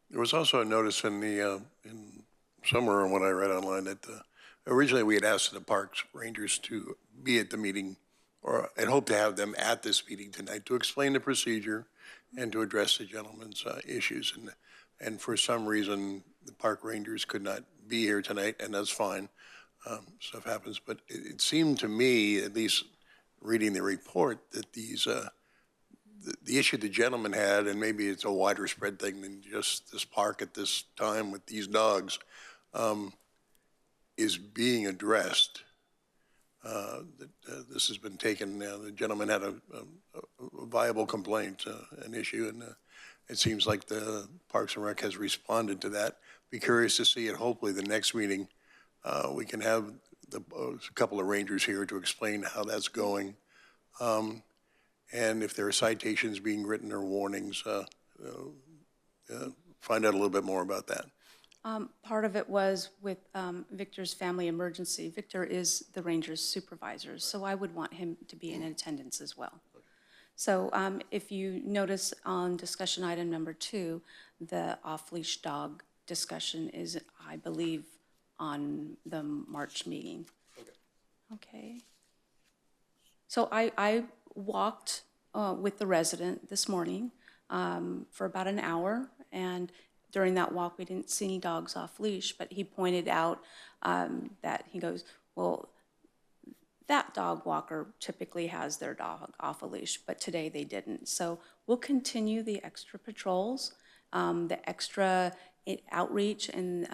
There was also a notice in somewhere in what I read online that originally we had asked the parks rangers to be at the meeting, or I'd hope to have them at this meeting tonight to explain the procedure and to address the gentleman's issues. And for some reason, the park rangers could not be here tonight, and that's fine. Stuff happens, but it seemed to me, at least reading the report, that the issue the gentleman had, and maybe it's a wider spread thing than just this park at this time with these dogs, is being addressed. This has been taken, the gentleman had a viable complaint, an issue, and it seems like the Parks and Rec has responded to that. Be curious to see it. Hopefully the next meeting, we can have a couple of rangers here to explain how that's going. And if there are citations being written or warnings, find out a little bit more about that. Part of it was with Victor's family emergency. Victor is the ranger's supervisor, so I would want him to be in attendance as well. So if you notice on discussion item number 2, the off-leash dog discussion is, I believe, on the March meeting. Okay. So I walked with the resident this morning for about an hour, and during that walk, we didn't see any dogs off leash, but he pointed out that he goes, well, that dog walker typically has their dog off a leash, but today they didn't. So we'll continue the extra patrols, the extra outreach and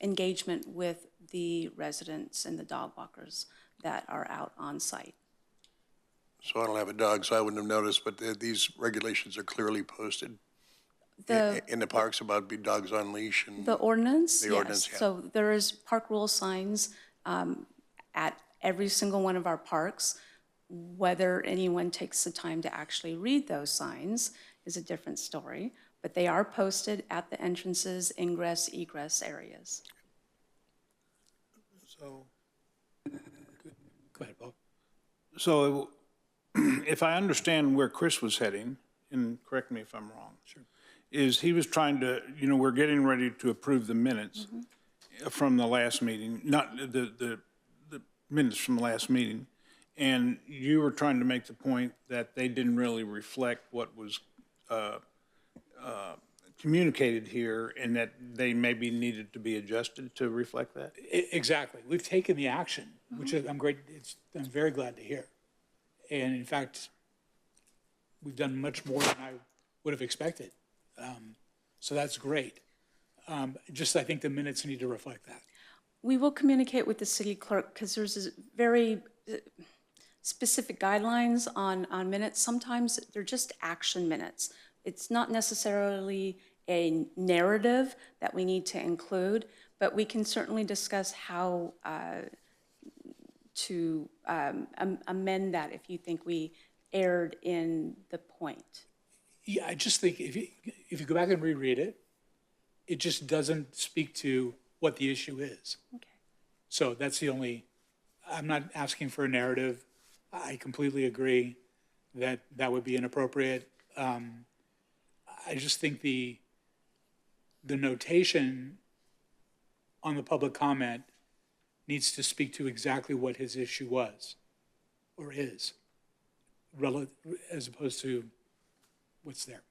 engagement with the residents and the dog walkers that are out on site. So I don't have a dog, so I wouldn't have noticed, but these regulations are clearly posted in the parks about dogs on leash and The ordinance, the yes. ordinance, yeah. So there is park rule signs at every single one of our parks. Whether anyone takes the time to actually read those signs is a different story, but they are posted at the entrances, ingress, egress areas. So, Go ahead, Bob. so if I understand where Chris was heading, and correct me if I'm wrong. Sure. Is he was trying to, we're getting ready to approve the minutes from the last meeting, not the minutes from the last meeting. And you were trying to make the point that they didn't really reflect what was communicated here, and that they maybe needed to be adjusted to reflect that? Exactly. We've taken the action, which is, I'm very glad to hear. And in fact, we've done much more than I would have expected. So that's great. I think the minutes need to reflect that. We will communicate with the city clerk because there's very specific guidelines on minutes. Sometimes they're just action minutes. It's not necessarily a narrative that we need to include, but we can certainly discuss how to amend that if you think we erred in the point. Yeah, I just think if you go back and reread it, it just doesn't speak to what the issue is. Okay. So that's the only, I'm not asking for a narrative. I completely agree that that would be inappropriate. I just think the notation on the public comment needs to speak to exactly what his issue was or is, as opposed to what's there.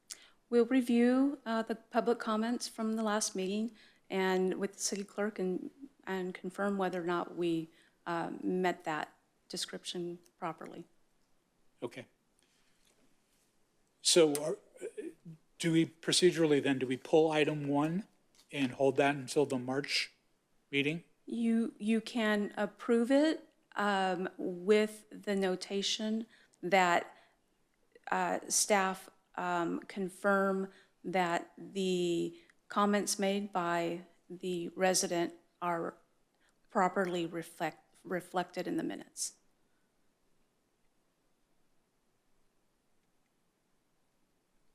We'll review the public comments from the last meeting and with the city clerk and confirm whether or not we met that description properly. Okay. So do we procedurally then, do we pull item 1 and hold that until the March meeting? You can approve it with the notation that staff confirm that the comments made by the resident are properly reflected in the minutes.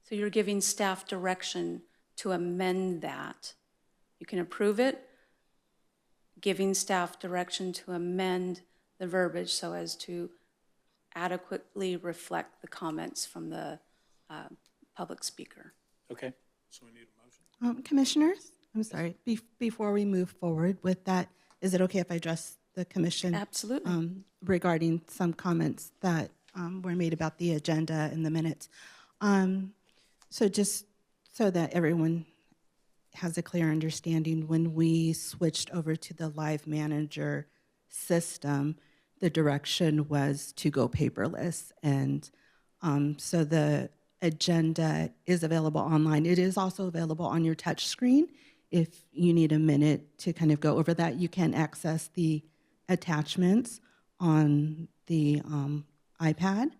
So you're giving staff direction to amend that. You can approve it, giving staff direction to amend the verbiage so as to adequately reflect the comments from the public speaker. Okay. Commissioners, I'm sorry, before we move forward with that, is it okay if I address the commission? Absolutely. Regarding some comments that were made about the agenda and the minutes. So just so that everyone has a clear understanding, when we switched over to the Live Manager system, the direction was to go paperless. And so the agenda is available online. It is also available on your touch screen. If you need a minute to kind of go over that, you can access the attachments on the iPad.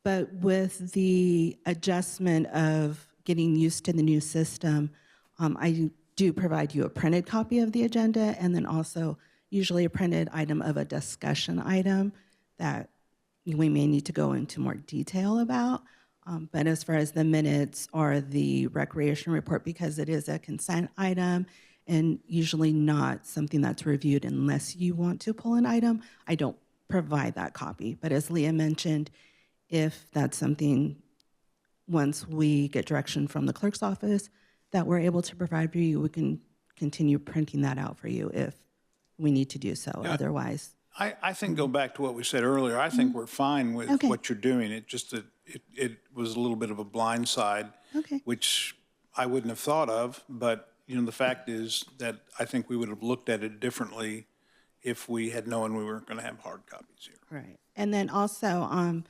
But with the adjustment of getting used to the new system, I do provide you a printed copy of the agenda and then also usually a printed item of a discussion item that we may need to go into more detail about. But as far as the minutes or the recreation report, because it is a consent item and usually not something that's reviewed unless you want to pull an item, I don't provide that copy. But as Leah mentioned, if that's something, once we get direction from the clerk's office that we're able to provide for you, we can continue printing that out for you if we need to do so. Otherwise, I think go back to what we said earlier. I think we're fine with Okay. what you're doing. It just that it was a little bit of a blind side, Okay. which I wouldn't have thought of. But the fact is that I think we would have looked at it differently if we had known we weren't going to have hard copies here. right. And then also,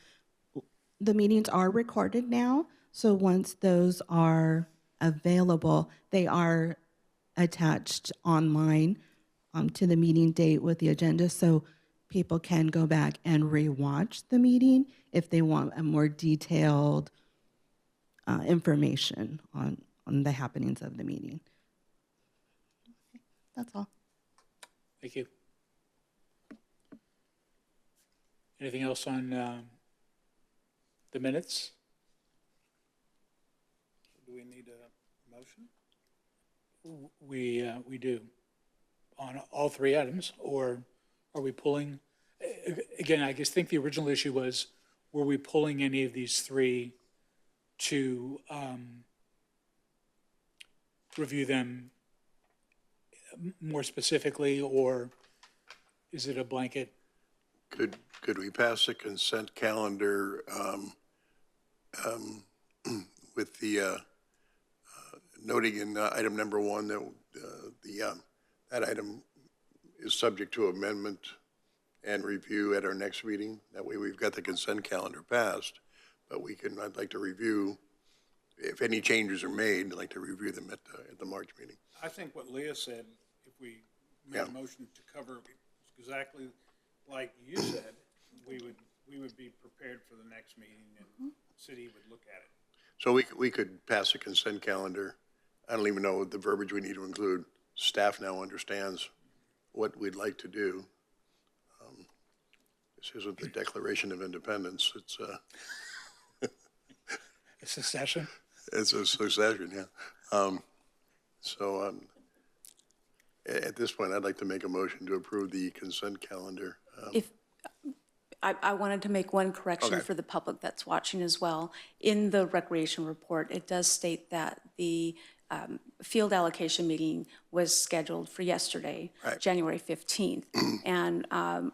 the meetings are recorded now. So once those are available, they are attached online to the meeting date with the agenda. So people can go back and rewatch the meeting if they want a more detailed information on the happenings of the meeting. Okay, that's all. Thank you. Anything else on the minutes? Do we need a motion? We do. On all three items, or are we pulling? Again, I think the original issue was, were we pulling any of these three to review them more specifically, or is it a blanket? Could we pass a consent calendar with the noting in item number 1 that that item is subject to amendment and review at our next meeting? That way we've got the consent calendar passed, but I'd like to review, if any changes are made, I'd like to review them at the March meeting. I think what Leah said, if we made a motion to cover exactly like you said, we would be prepared for the next meeting and the city would look at it. So we could pass a consent calendar. I don't even know the verbiage we need to include. Staff now understands what we'd like to do. This isn't the Declaration of Independence. It's A secession? it's a succession, yeah. At this point, I'd like to make a motion to approve the consent calendar. If, I wanted to make one correction Okay. for the public that's watching as well. In the recreation report, it does state that the field allocation meeting was scheduled for yesterday, Right. January 15th. And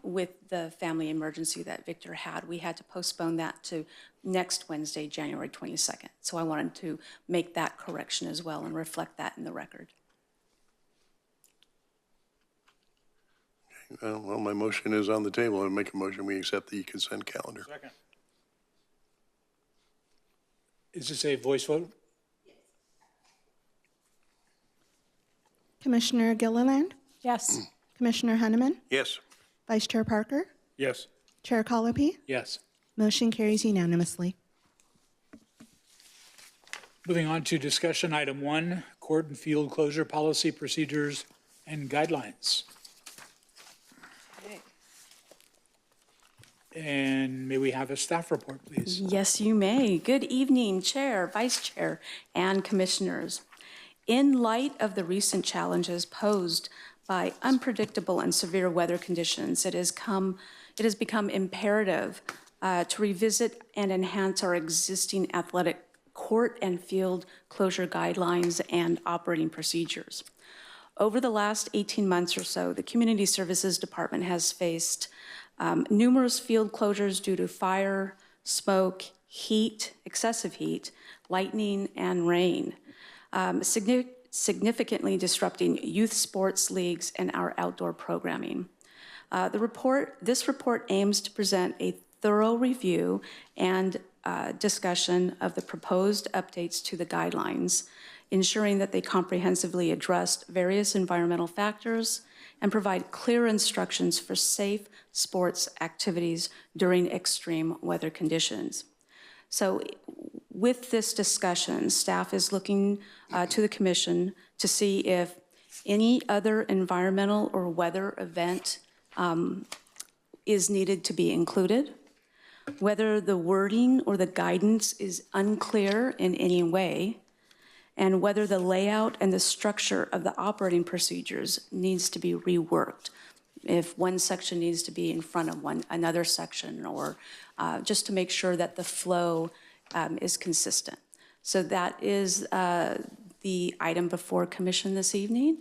with the family emergency that Victor had, we had to postpone that to next Wednesday, January 22nd. So I wanted to make that correction as well and reflect that in the record. Well, my motion is on the table. I make a motion, we accept the consent calendar. Second. Is this a voice vote? Commissioner Gilliland, Yes. Commissioner Henneman, Yes. Vice Chair Parker, Yes. Chair Colopy. Yes. Motion carries unanimously. Moving on to discussion item 1, court and field closure policy, procedures, and guidelines. And may we have a staff report, please? Yes, you may. Good evening, Chair, Vice Chair, and Commissioners. In light of the recent challenges posed by unpredictable and severe weather conditions, it has become imperative to revisit and enhance our existing athletic court and field closure guidelines and operating procedures. Over the last 18 months or so, the Community Services Department has faced numerous field closures due to fire, smoke, heat, excessive heat, lightning, and rain, significantly disrupting youth sports leagues and our outdoor programming. This report aims to present a thorough review and discussion of the proposed updates to the guidelines, ensuring that they comprehensively address various environmental factors and provide clear instructions for safe sports activities during extreme weather conditions. So with this discussion, staff is looking to the Commission to see if any other environmental or weather event is needed to be included, whether the wording or the guidance is unclear in any way, and whether the layout and the structure of the operating procedures needs to be reworked. If one section needs to be in front of another section, or just to make sure that the flow is consistent. So that is the item before Commission this evening,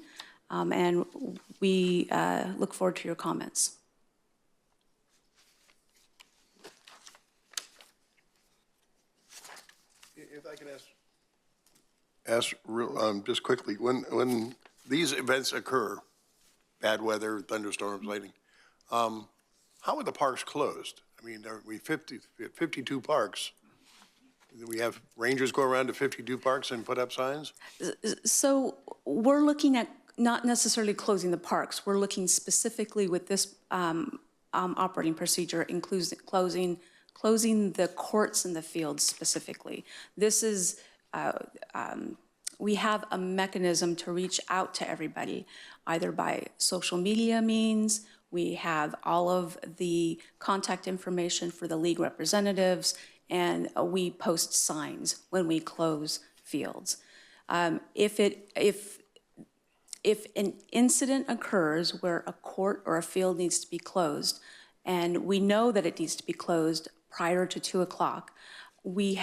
and we look forward to your comments. If I can ask just quickly, when these events occur, bad weather, thunderstorms, lightning, how are the parks closed? I mean, we have 52 parks. Do we have rangers go around to 52 parks and put up signs? So we're looking at not necessarily closing the parks. We're looking specifically with this operating procedure, includes closing the courts and the fields specifically. This is, we have a mechanism to reach out to everybody, either by social media means. We have all of the contact information for the league representatives, and we post signs when we close fields. If an incident occurs where a court or a field needs to be closed, and we know that it needs to be closed prior to 2 o'clock, we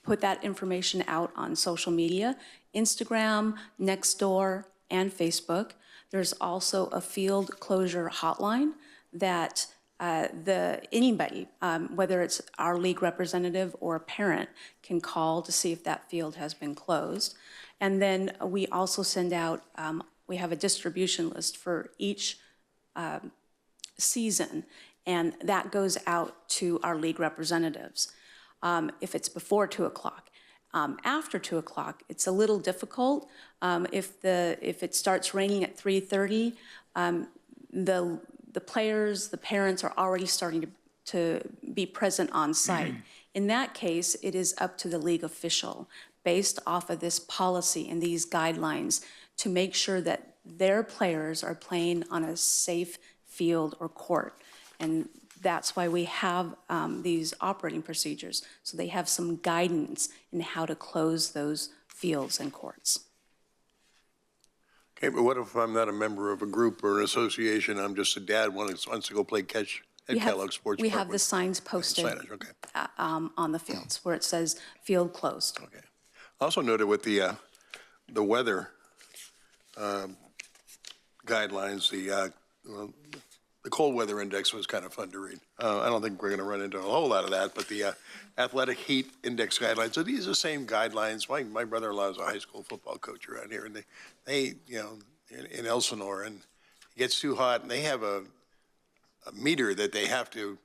put that information out on social media, Instagram, Nextdoor, and Facebook. There's also a field closure hotline that anybody, whether it's our league representative or a parent, can call to see if that field has been closed. And then we also send out, we have a distribution list for each season, and that goes out to our league representatives if it's before 2 o'clock. After 2 o'clock, it's a little difficult. If it starts raining at 3:30, the players, the parents are already starting to be present on site. In that case, it is up to the league official, based off of this policy and these guidelines, to make sure that their players are playing on a safe field or court. And that's why we have these operating procedures, so they have some guidance in how to close those fields and courts. Okay, but what if I'm not a member of a group or an association, I'm just a dad wants to go play catch at Kellogg Sports Park? We have the signs posted Signage, okay. on the fields where it says field closed. Okay. I also noted with the weather guidelines, the cold weather index was kind of fun to read. I don't think we're going to run into a whole lot of that, but the athletic heat index guidelines, are these the same guidelines? My brother-in-law is a high school football coach around here, and they in Elsinore, and it gets too hot, and they have a meter that they have to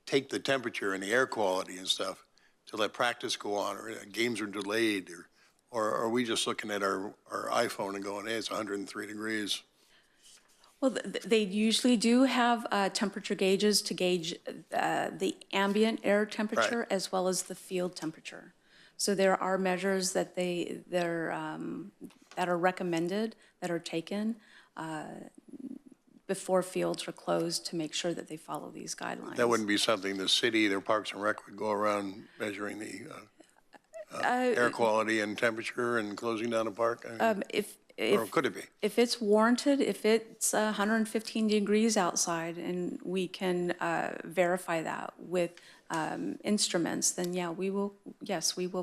take the temperature and the air quality and stuff to let practice go on, or games are delayed, or are we just looking at our iPhone and going, hey, it's 103 degrees? Well, they usually do have temperature gauges to gauge the ambient air temperature as well as the field temperature. So there are measures that that are recommended, that are taken before fields are closed to make sure that they follow these guidelines. That wouldn't be something the city, their Parks and Rec would go around measuring the air quality and temperature and closing down a park? I mean, or could it be? If it's warranted, if it's 115 degrees outside and we can verify that with instruments, then yeah, we will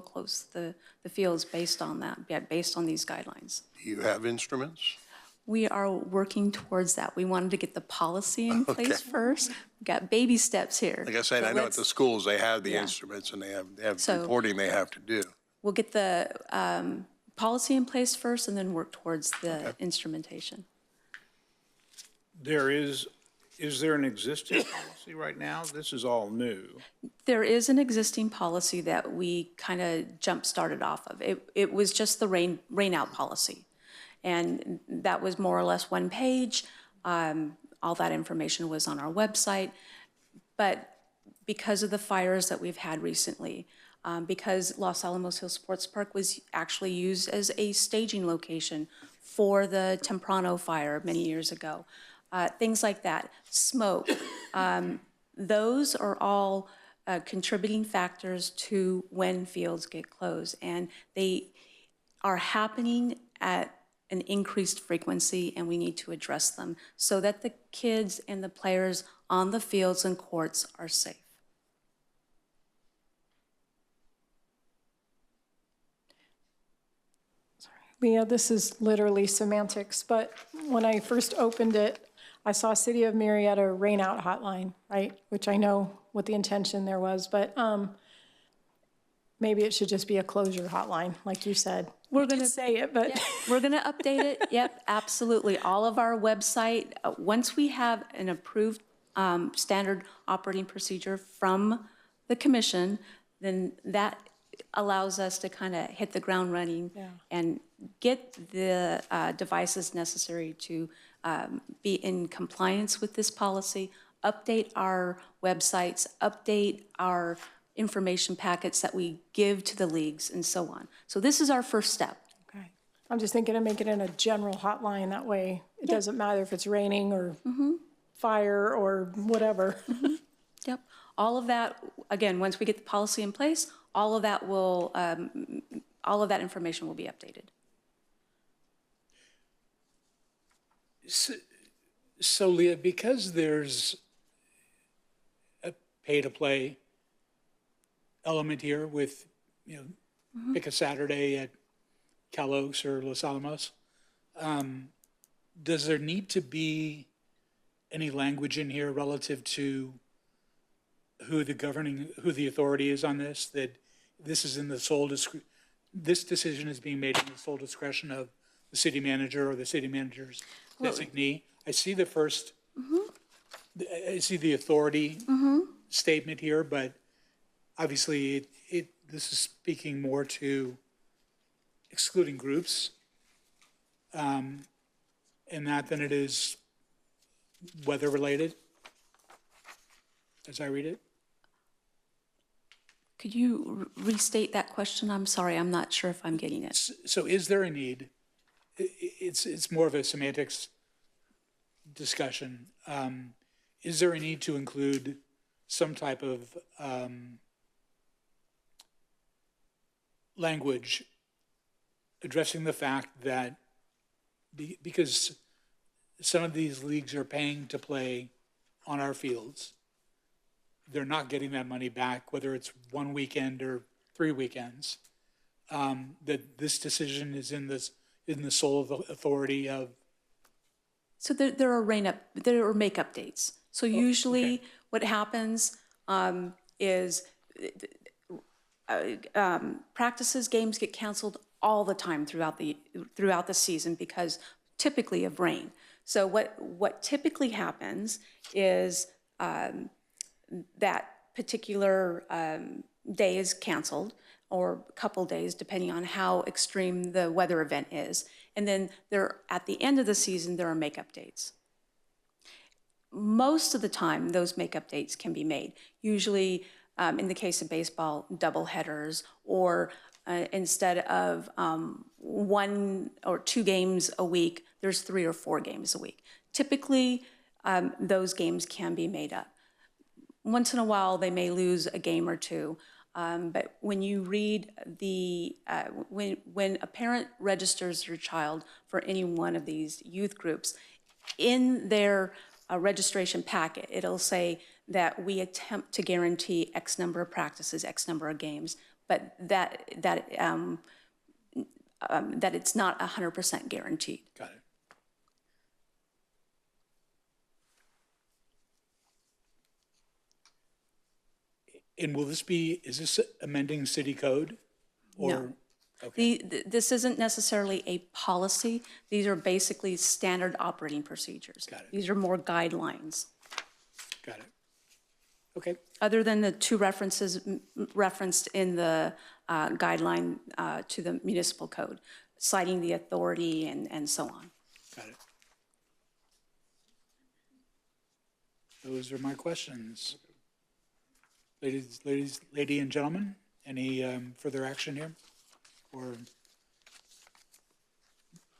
close the fields based on that, based on these guidelines. Do you have instruments? We are working towards that. We wanted to get the policy in place first. We've got baby steps here. Like I said, So I know at the schools, they have the Yeah. instruments and they have So- reporting they have to do. We'll get the policy in place first and then work towards the instrumentation. Is there an existing policy right now? This is all new. There is an existing policy that we kind of jump-started off of. It was just the rain out policy. And that was more or less one page. All that information was on our website. But because of the fires that we've had recently, because Los Alamos Hills Sports Park was actually used as a staging location for the Temprano fire many years ago, things like that, smoke, those are all contributing factors to when fields get closed. And they are happening at an increased frequency, and we need to address them so that the kids and the players on the fields and courts are safe. Leah, this is literally semantics, but when I first opened it, I saw City of Marietta rain out hotline, right? Which I know what the intention there was, but maybe it should just be a closure hotline, like you said. We're gonna Say it, but. We're going to update it. Yep, absolutely. All of our website, once we have an approved standard operating procedure from the commission, then that allows us to kind of hit the ground running and get the devices necessary to be in compliance with this policy, update our websites, update our information packets that we give to the leagues and so on. So this is our first step. Okay. I'm just thinking of making it a general hotline, that way it doesn't matter if it's raining or fire or whatever. Yep. All of that, again, once we get the policy in place, all of that information will be updated. So Leah, because there's a pay-to-play element here with, pick a Saturday at Cal Oaks or Los Alamos, does there need to be any language in here relative to who the authority is on this, that this is in the this decision is being made in the sole discretion of the city manager or the city manager's designee? I see the first, I see the authority statement here, but obviously this is speaking more to excluding groups in that than it is weather-related, as I read it. Could you restate that question? I'm sorry, I'm not sure if I'm getting it. So is there a need? It's more of a semantics discussion. Is there a need to include some type of language addressing the fact that because some of these leagues are paying to play on our fields, they're not getting that money back, whether it's one weekend or 3 weekends, that this decision is in the sole authority of. So there are make-up dates. So usually what happens is practices, games get canceled all the time throughout the season because typically of rain. So what typically happens is that particular day is canceled, or a couple days, depending on how extreme the weather event is. And then at the end of the season, there are makeup dates. most of the time, those make updates can be made. Usually, in the case of baseball, double headers, or instead of 1 or 2 games a week, there's 3 or 4 games a week. Typically, those games can be made up. Once in a while, they may lose a game or two, but when you read when a parent registers their child for any one of these youth groups, in their registration packet, it'll say that we attempt to guarantee X number of practices, X number of games, but that it's not 100% guaranteed. Got it. And is this amending city code? Or No. This isn't necessarily a policy. These are basically standard operating procedures. Got it. These are more guidelines. Got it. Okay, Other than the 2 references referenced in the guideline to the municipal code, citing the authority and so on. got it. Those are my questions. Lady and gentlemen, any further action here? Or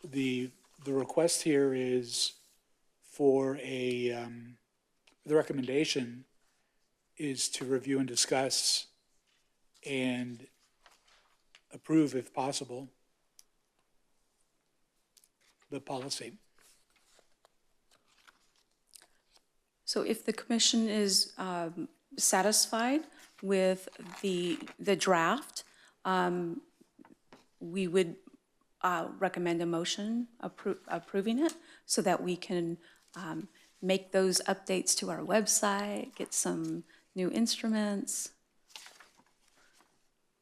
the request here is for the recommendation is to review and discuss and approve, if possible, the policy. So if the commission is satisfied with the draft, we would recommend a motion approving it so that we can make those updates to our website, get some new instruments.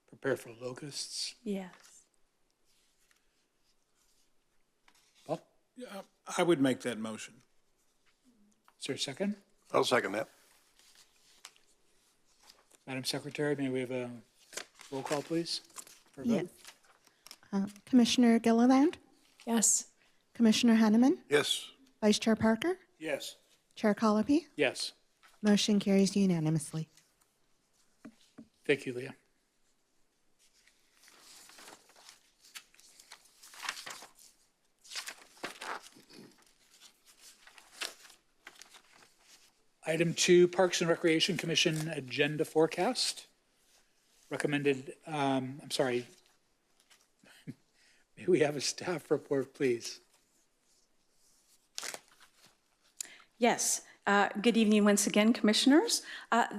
Prepare for locusts. Yes. Paul, I would make that motion. is there a second? I'll second that. Madam Secretary, may we have a roll call, please? For a vote? Yes. Commissioner Gilliland, Yes. Commissioner Henneman, Yes. Vice Chair Parker, Yes. Chair Colopy. Yes. Motion carries unanimously. Thank you, Leah. Item 2, Parks and Recreation Commission Agenda Forecast. Recommended, I'm sorry. May we have a staff report, please? Yes. Good evening once again, Commissioners.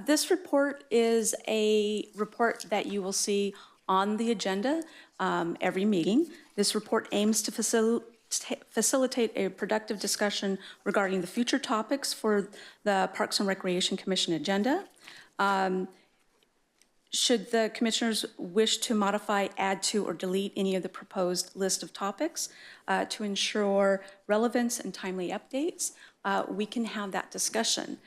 This report is a report that you will see on the agenda every meeting. This report aims to facilitate a productive discussion regarding the future topics for the Parks and Recreation Commission agenda. Should the Commissioners wish to modify, add to, or delete any of the proposed list of topics to ensure relevance and timely updates, we can have that discussion.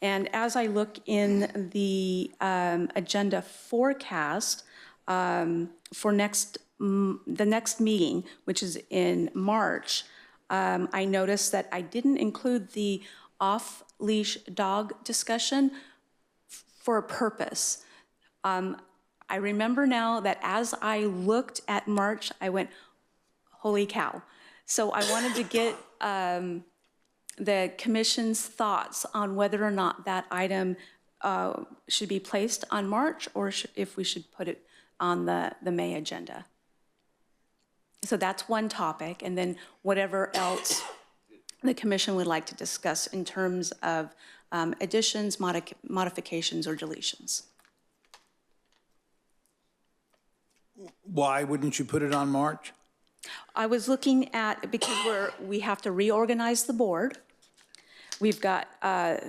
And as I look in the agenda forecast for the next meeting, which is in March, I noticed that I didn't include the off-leash dog discussion for a purpose. I remember now that as I looked at March, I went, holy cow. So I wanted to get the commission's thoughts on whether or not that item should be placed on March or if we should put it on the May agenda. So that's one topic, and then whatever else the commission would like to discuss in terms of additions, modifications, or deletions. Why wouldn't you put it on March? I was looking at, because we have to reorganize the board. We've got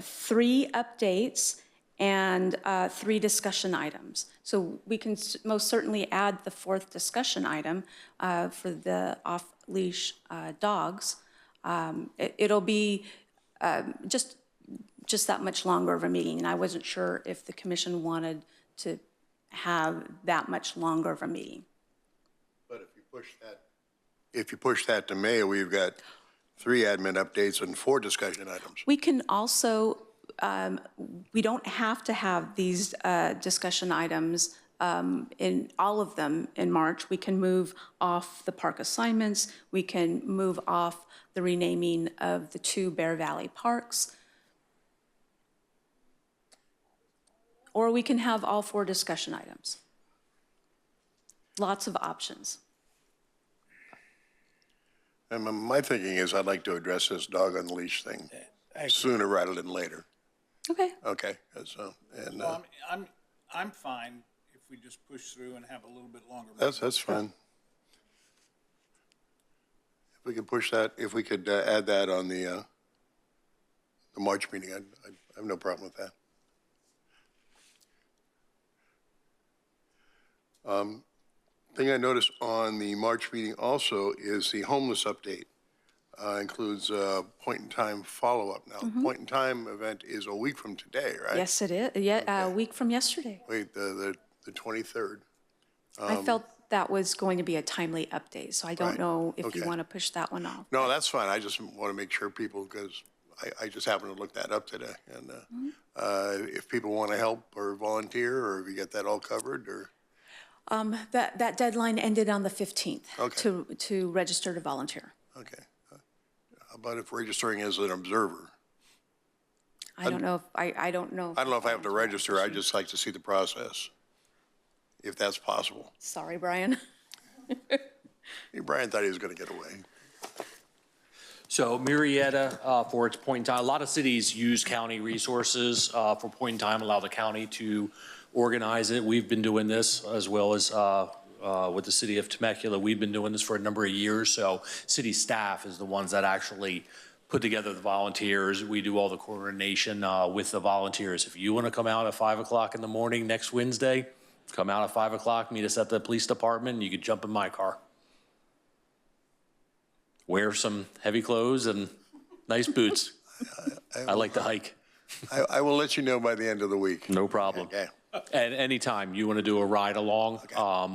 3 updates and 3 discussion items. So we can most certainly add the 4th discussion item for the off-leash dogs. It'll be just that much longer of a meeting, and I wasn't sure if the commission wanted to have that much longer of a meeting. But if you push that to May, we've got 3 admin updates and 4 discussion items. We can also, we don't have to have these discussion items in all of them in March. We can move off the park assignments. We can move off the renaming of the 2 Bear Valley parks. Or we can have all 4 discussion items. Lots of options. And my thinking is I'd like to address this dog on the leash thing sooner rather than later. Okay. Okay, so, and Well, I'm fine if we just push through and have a little bit longer. that's fine. If we could push that, if we could add that on the March meeting, I have no problem with that. Thing I noticed on the March meeting also is the homeless update. Includes a point-in-time follow-up now. Point-in-time event is a week from today, right? Yes, it is. Yeah, a week from yesterday. Wait, the 23rd. I felt that was going to be a timely update, so I don't Right. know if you Okay. want to push that one off. No, that's fine. I just want to make sure people, because I just happened to look that up today. And if people want to help or volunteer, or if you get that all covered, or, That deadline ended on the 15th Okay. to register to volunteer. okay. How about if registering as an observer? I don't know if, I don't know. I don't know if I have to register. I'd just like to see the process, if that's possible. Sorry, Brian. Hey, Brian thought he was going to get away. So Marietta, for its point in time, a lot of cities use county resources for point in time, allow the county to organize it. We've been doing this as well as with the city of Temecula. We've been doing this for a number of years. So city staff is the ones that actually put together the volunteers. We do all the coordination with the volunteers. If you want to come out at 5 o'clock in the morning next Wednesday, come out at 5 o'clock, meet us at the police department, and you could jump in my car. Wear some heavy clothes and nice boots. I like to hike. I will let you know by the end of the week. No problem. Okay. And anytime you want to do a ride along,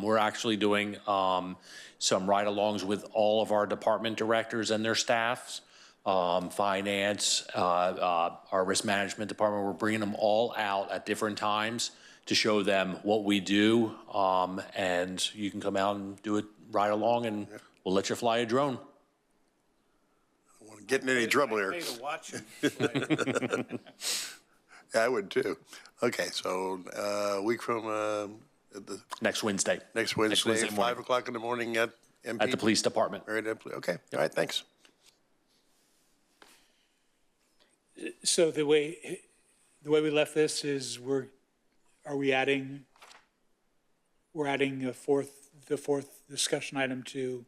we're actually doing some ride alongs with all of our department directors and their staffs, finance, our risk management department. We're bringing them all out at different times to show them what we do. And you can come out and do a ride along, and we'll let you fly a drone. I want to get in any trouble here. Pay to watch it. Yeah, I would too. Okay, so a week from the Next Wednesday. next Wednesday, Wednesday 5 morning. o'clock in the morning at MP? At the police department. Right, okay, all right, thanks. So the way we left this is we're adding the fourth discussion item to,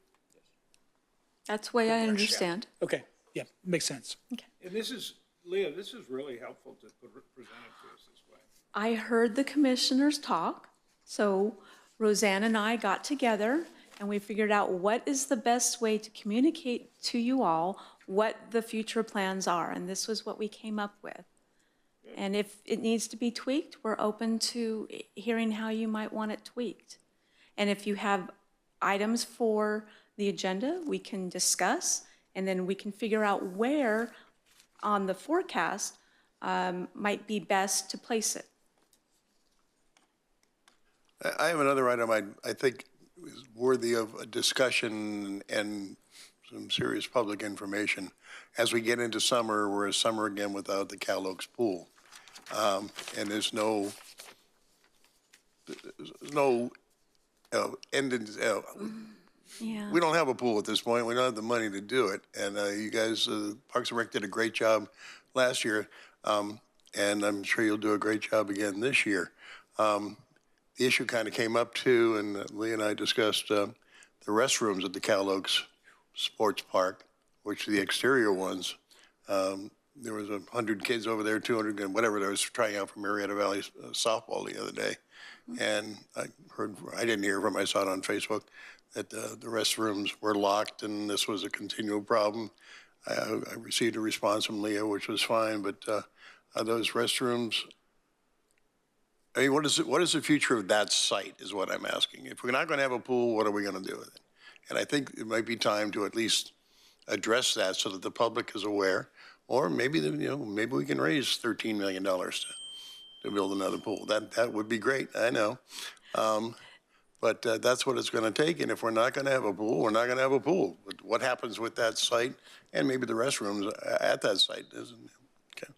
That's the way I understand. okay, yeah, makes sense. And this is, Leah, this is really helpful to present it to us this way. I heard the commissioners talk, so Roseanne and I got together and we figured out what is the best way to communicate to you all what the future plans are, and this was what we came up with. And if it needs to be tweaked, we're open to hearing how you might want it tweaked. And if you have items for the agenda, we can discuss, and then we can figure out where on the forecast might be best to place it. I have another item I think is worthy of a discussion and some serious public information. As we get into summer, we're a summer again without the Cal Oaks pool. And there's no end in, Yeah. we don't have a pool at this point. We don't have the money to do it. And you guys, Parks and Rec did a great job last year. And I'm sure you'll do a great job again this year. The issue kind of came up too, and Lee and I discussed the restrooms at the Cal Oaks Sports Park, which are the exterior ones. There was 100 kids over there, 200, and whatever, that was trying out for Marietta Valley softball the other day. And I didn't hear from, I saw it on Facebook, that the restrooms were locked and this was a continual problem. I received a response from Leah, which was fine, but are those restrooms, I mean, what is the future of that site is what I'm asking. If we're not going to have a pool, what are we going to do with it? And I think it might be time to at least address that so that the public is aware, or maybe, maybe we can raise $13 million to build another pool. That would be great, I know. But that's what it's going to take, and if we're not going to have a pool, we're not going to have a pool. But what happens with that site, and maybe the restrooms at that site, isn't okay.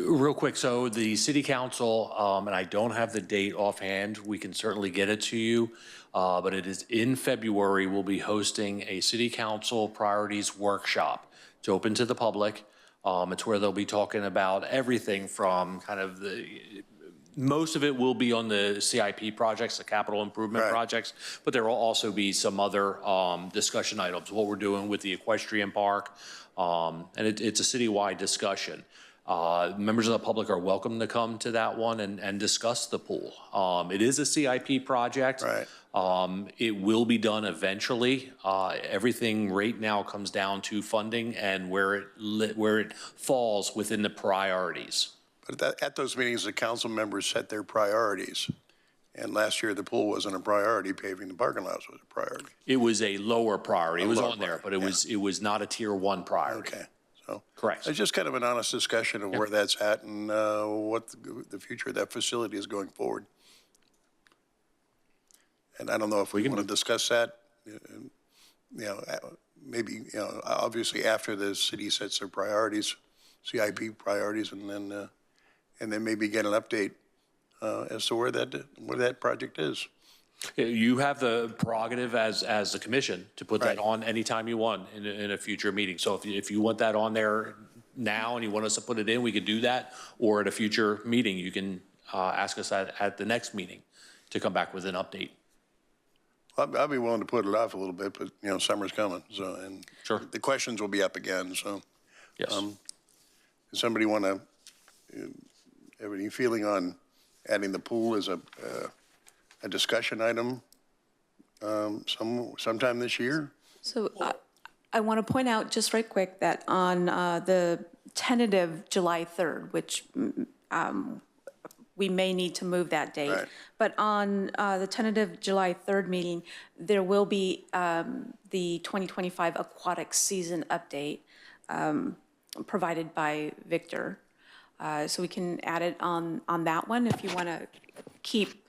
Real quick, so the city council, and I don't have the date offhand, we can certainly get it to you, but it is in February, we'll be hosting a city council priorities workshop. It's open to the public. It's where they'll be talking about everything from kind of most of it will be on the CIP projects, the capital improvement projects, but there will also be some other discussion items, what we're doing with the equestrian park, and it's a citywide discussion. Members of the public are welcome to come to that one and discuss the pool. It is a CIP project. It will be done eventually. Everything right now comes down to funding and where it falls within the priorities. But at those meetings, the council members set their priorities. And last year, the pool wasn't a priority. Paving the parking lots was a priority. It was a lower priority. It was on there, but it was not a tier 1 priority. Okay. So correct. It's just kind of an honest discussion of where that's at and what the future of that facility is going forward. And I don't know if we want to discuss that, maybe, obviously after the city sets their priorities, CIP priorities, and then maybe get an update as to where that project is. You have the prerogative as the commission to put that on anytime you want in a future meeting. So if you want that on there now and you want us to put it in, we could do that. Or at a future meeting, you can ask us at the next meeting to come back with an update. I'll be willing to put it off a little bit, but summer's coming, so Sure. The questions will be up again. So, Yes. does somebody want to have any feeling on adding the pool as a discussion item sometime this year? So I want to point out just right quick that on the tentative July 3rd, which we may need to move that date. Right. But on the tentative July 3rd meeting, there will be the 2025 aquatic season update provided by Victor. So we can add it on that one if you want to keep,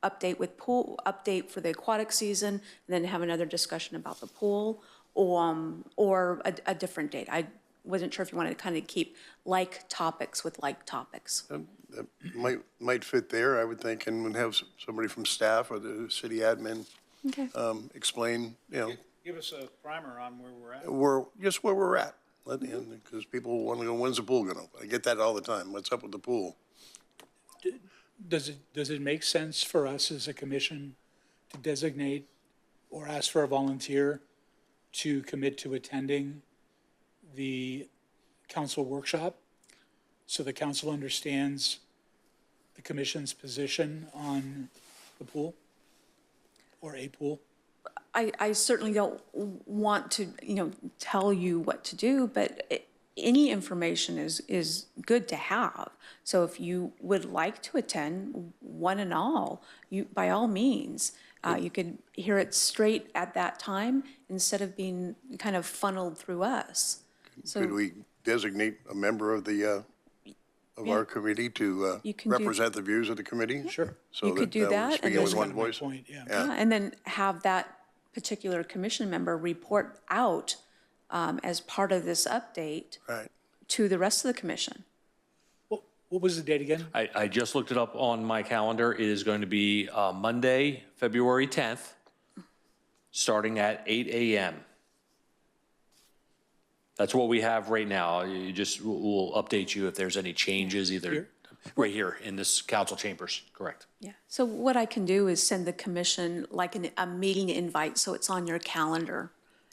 update with pool, update for the aquatic season, and then have another discussion about the pool or a different date. I wasn't sure if you wanted to kind of keep like topics with like topics. That might fit there, I would think, and would have somebody from staff or the city admin explain, Give us a primer on where we're at. where we're at. Because people want to go, when's the pool going to open? I get that all the time. What's up with the pool? Does it make sense for us as a commission to designate or ask for a volunteer to commit to attending the council workshop so the council understands the commission's position on the pool or a pool? I certainly don't want to, tell you what to do, but any information is good to have. So if you would like to attend, one and all, by all means, you could hear it straight at that time instead of being kind of funneled through us. Could we designate a member of our committee to represent the views of the committee? Sure. So You could do we're that, and speaking then- with one Kind of my voice? point, yeah. Yeah, and then have that particular commission member report out as part of this update Right. to the rest of the commission. What was the date again? I just looked it up on my calendar. It is going to be Monday, February 10th, starting at 8 a.m. That's what we have right now. We'll update you if there's any changes either right here in this council chambers, correct? Yeah. So what I can do is send the commission like a meeting invite, so it's on your calendar.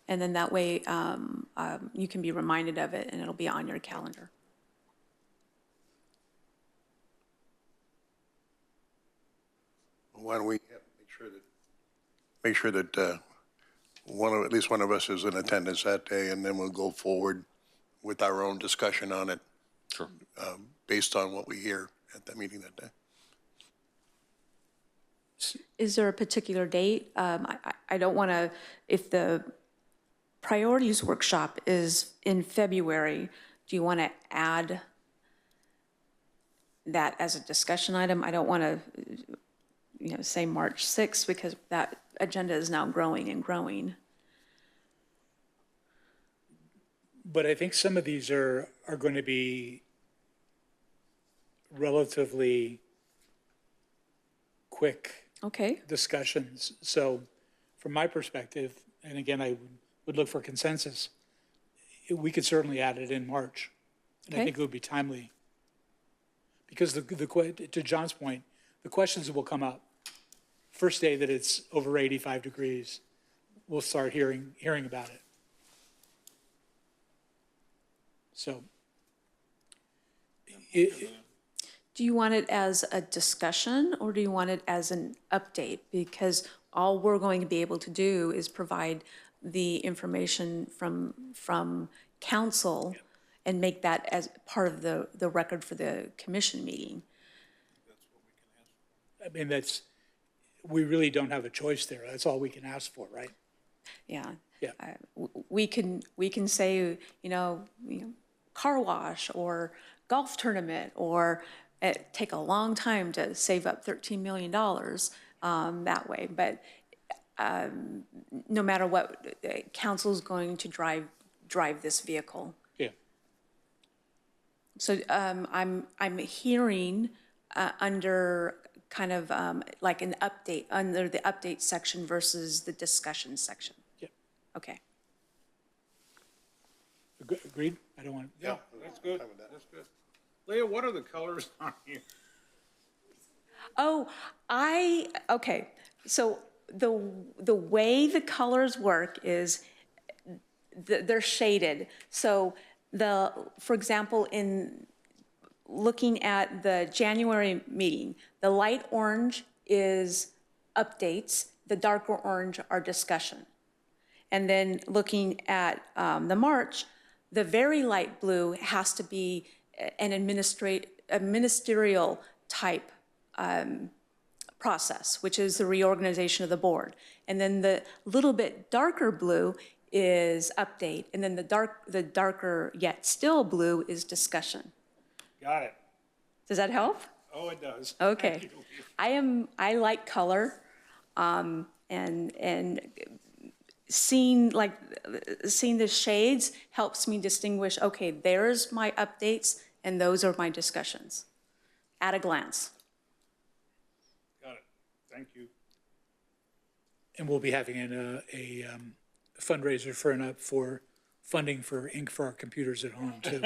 And then that way you can be reminded of it and it'll be on your calendar. Why don't we make sure that at least one of us is in attendance that day, and then we'll go forward with our own discussion on it. Sure. Based on what we hear at that meeting that day. Is there a particular date? I don't want to, if the priorities workshop is in February. Do you want to add that as a discussion item? I don't want to, say March 6th because that agenda is now growing and growing. But I think some of these are going to be relatively quick Okay, discussions. So from my perspective, and again, I would look for consensus, we could certainly add it in March. And I Okay. think it would be timely. Because to John's point, the questions will come up. First day that it's over 85 degrees, we'll start hearing about it. So do you want it as a discussion or do you want it as an update? Because all we're going to be able to do is provide the information from council and make that as part of the record for the commission meeting. I mean, we really don't have a choice there. That's all we can ask for, right? Yeah. Yeah. We can say, car wash or golf tournament or take a long time to save up $13 million that way. But no matter what, council's going to drive this vehicle. Yeah. So I'm hearing under kind of like an update, under the update section versus the discussion section. Yeah. Okay. Agreed? I don't want. Yeah, that's good. That's good. Leah, what are the colors on here? Oh, okay. So the way the colors work is they're shaded. So for example, in looking at the January meeting, the light orange is updates, the darker orange are discussion. And then looking at the March, the very light blue has to be a ministerial type process, which is the reorganization of the board. And then the little bit darker blue is update, and then the darker yet still blue is discussion. Got it. Does that help? Oh, it does. Okay. I like color, and seeing the shades helps me distinguish, okay, there's my updates and those are my discussions at a glance. Got it. Thank you. And we'll be having a fundraiser for funding for ink for our computers at home too.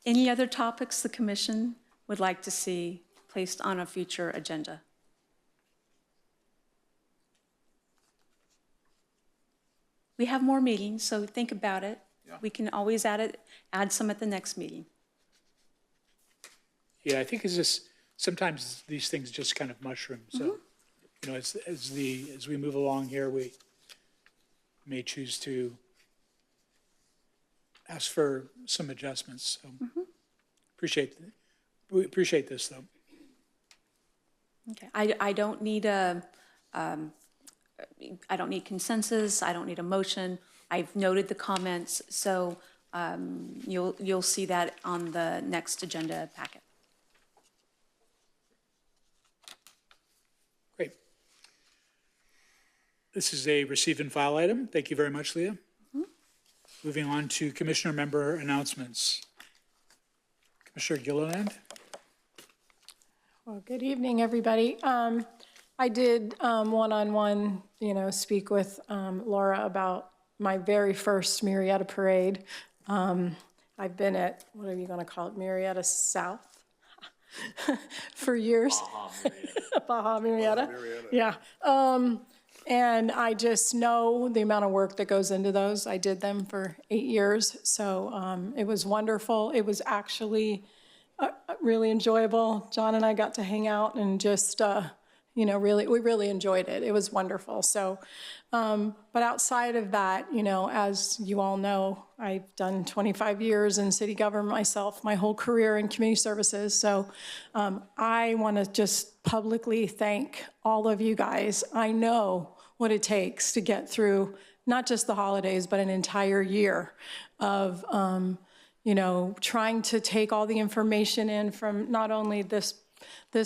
Any other topics the commission would like to see placed on a future agenda? We have more meetings, so think about it. Yeah. We can always add some at the next meeting. Yeah, I think it's just, sometimes these things just kind of mushroom. So, as we move along here, we may choose to ask for some adjustments. So we appreciate this though. Okay, I don't need I don't need consensus, I don't need a motion. I've noted the comments, so you'll see that on the next agenda packet. Great. This is a receive and file item. Thank you very much, Leah. Moving on to commissioner member announcements. Commissioner Gilliland. Well, good evening, everybody. I did one-on-one, speak with Laura about my very first Murrieta Parade. I've been at, what are you going to call it, Murrieta South for years. Baja Murrieta. Yeah. And I just know the amount of work that goes into those. I did them for 8 years, so it was wonderful. It was actually really enjoyable. John and I got to hang out and just, we really enjoyed it. It was wonderful. So, but outside of that, as you all know, I've done 25 years in city government myself, my whole career in community services. So I want to just publicly thank all of you guys. I know what it takes to get through not just the holidays, but an entire year of, you know, trying to take all the information in from not only this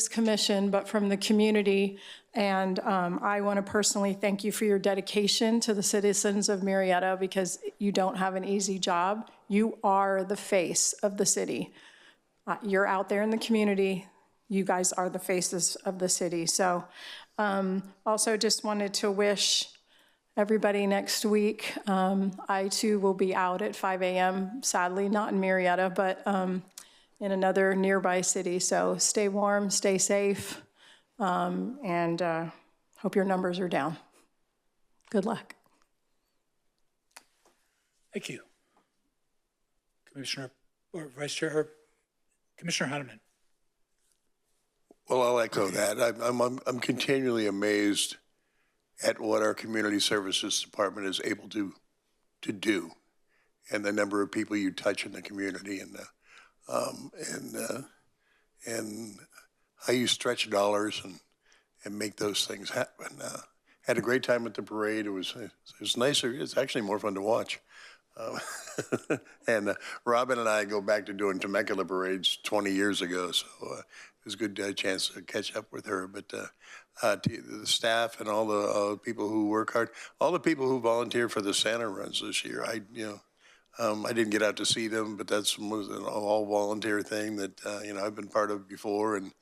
commission, but from the community. And I want to personally thank you for your dedication to the citizens of Marietta, because you don't have an easy job. You are the face of the city. You're out there in the community. You guys are the faces of the city. So also just wanted to wish everybody next week. I too will be out at 5 a.m., sadly, not in Marietta, but in another nearby city. So stay warm, stay safe, and hope your numbers are down. Good luck. Thank you. Commissioner, or Vice Chair, or Commissioner Heineman. Well, I'll echo that. I'm continually amazed at what our Community Services Department is able to do, and the number of people you touch in the community, and how you stretch dollars and make those things happen. Had a great time at the parade. It was nicer. It's actually more fun to watch. And Robin and I go back to doing Temecula parades 20 years ago, so it was a good chance to catch up with her. But to the staff and all the people who work hard, all the people who volunteer for the Santa runs this year, I didn't get out to see them, but was an all volunteer thing that I've been part of before, and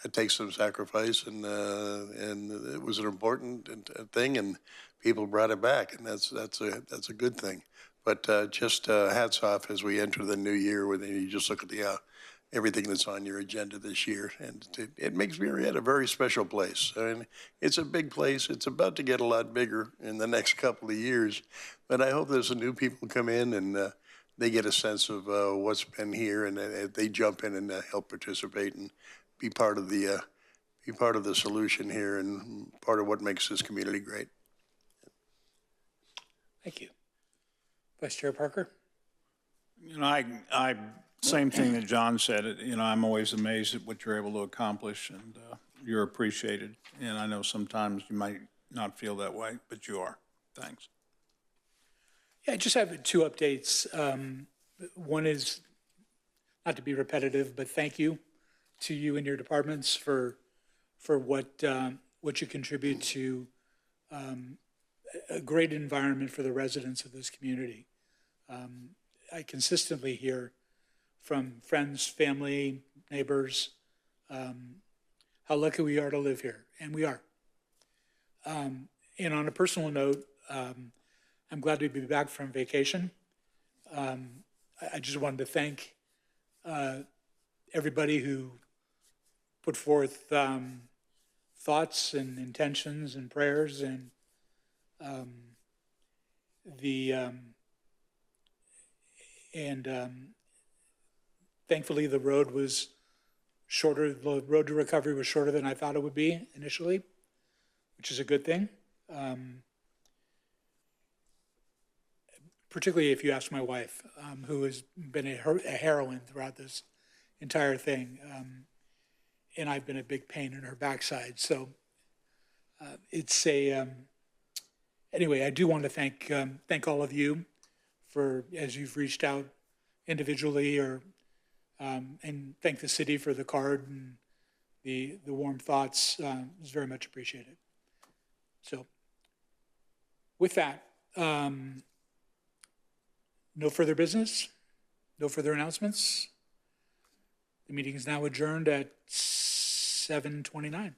it takes some sacrifice, and it was an important thing, and people brought it back, and that's a good thing. But just hats off as we enter the new year, when you just look at the everything that's on your agenda this year, and it makes Marietta a very special place. I mean, it's a big place. It's about to get a lot bigger in the next couple of years, but I hope there's some new people come in and they get a sense of what's been here, and they jump in and help participate and be part of the solution here, and part of what makes this community great. Thank you. Vice Chair Parker? I same thing that John said. I'm always amazed at what you're able to accomplish, and you're appreciated. And I know sometimes you might not feel that way, but you are. Thanks. Yeah, I just have two updates. One is, not to be repetitive, but thank you to you and your departments for what you contribute to a great environment for the residents of this community. I consistently hear from friends, family, neighbors, how lucky we are to live here, and we are. And on a personal note, I'm glad to be back from vacation. I just wanted to thank everybody who put forth thoughts and intentions and prayers, and thankfully the road was shorter. The road to recovery was shorter than I thought it would be initially, which is a good thing. Particularly if you ask my wife, who has been a heroine throughout this entire thing, and I've been a big pain in her backside. So it's anyway, I do want to thank all of you for, as you've reached out individually, or and thank the city for the card and the warm thoughts. It's very much appreciated. So with that, no further business, no further announcements. The meeting is now adjourned at 7:29.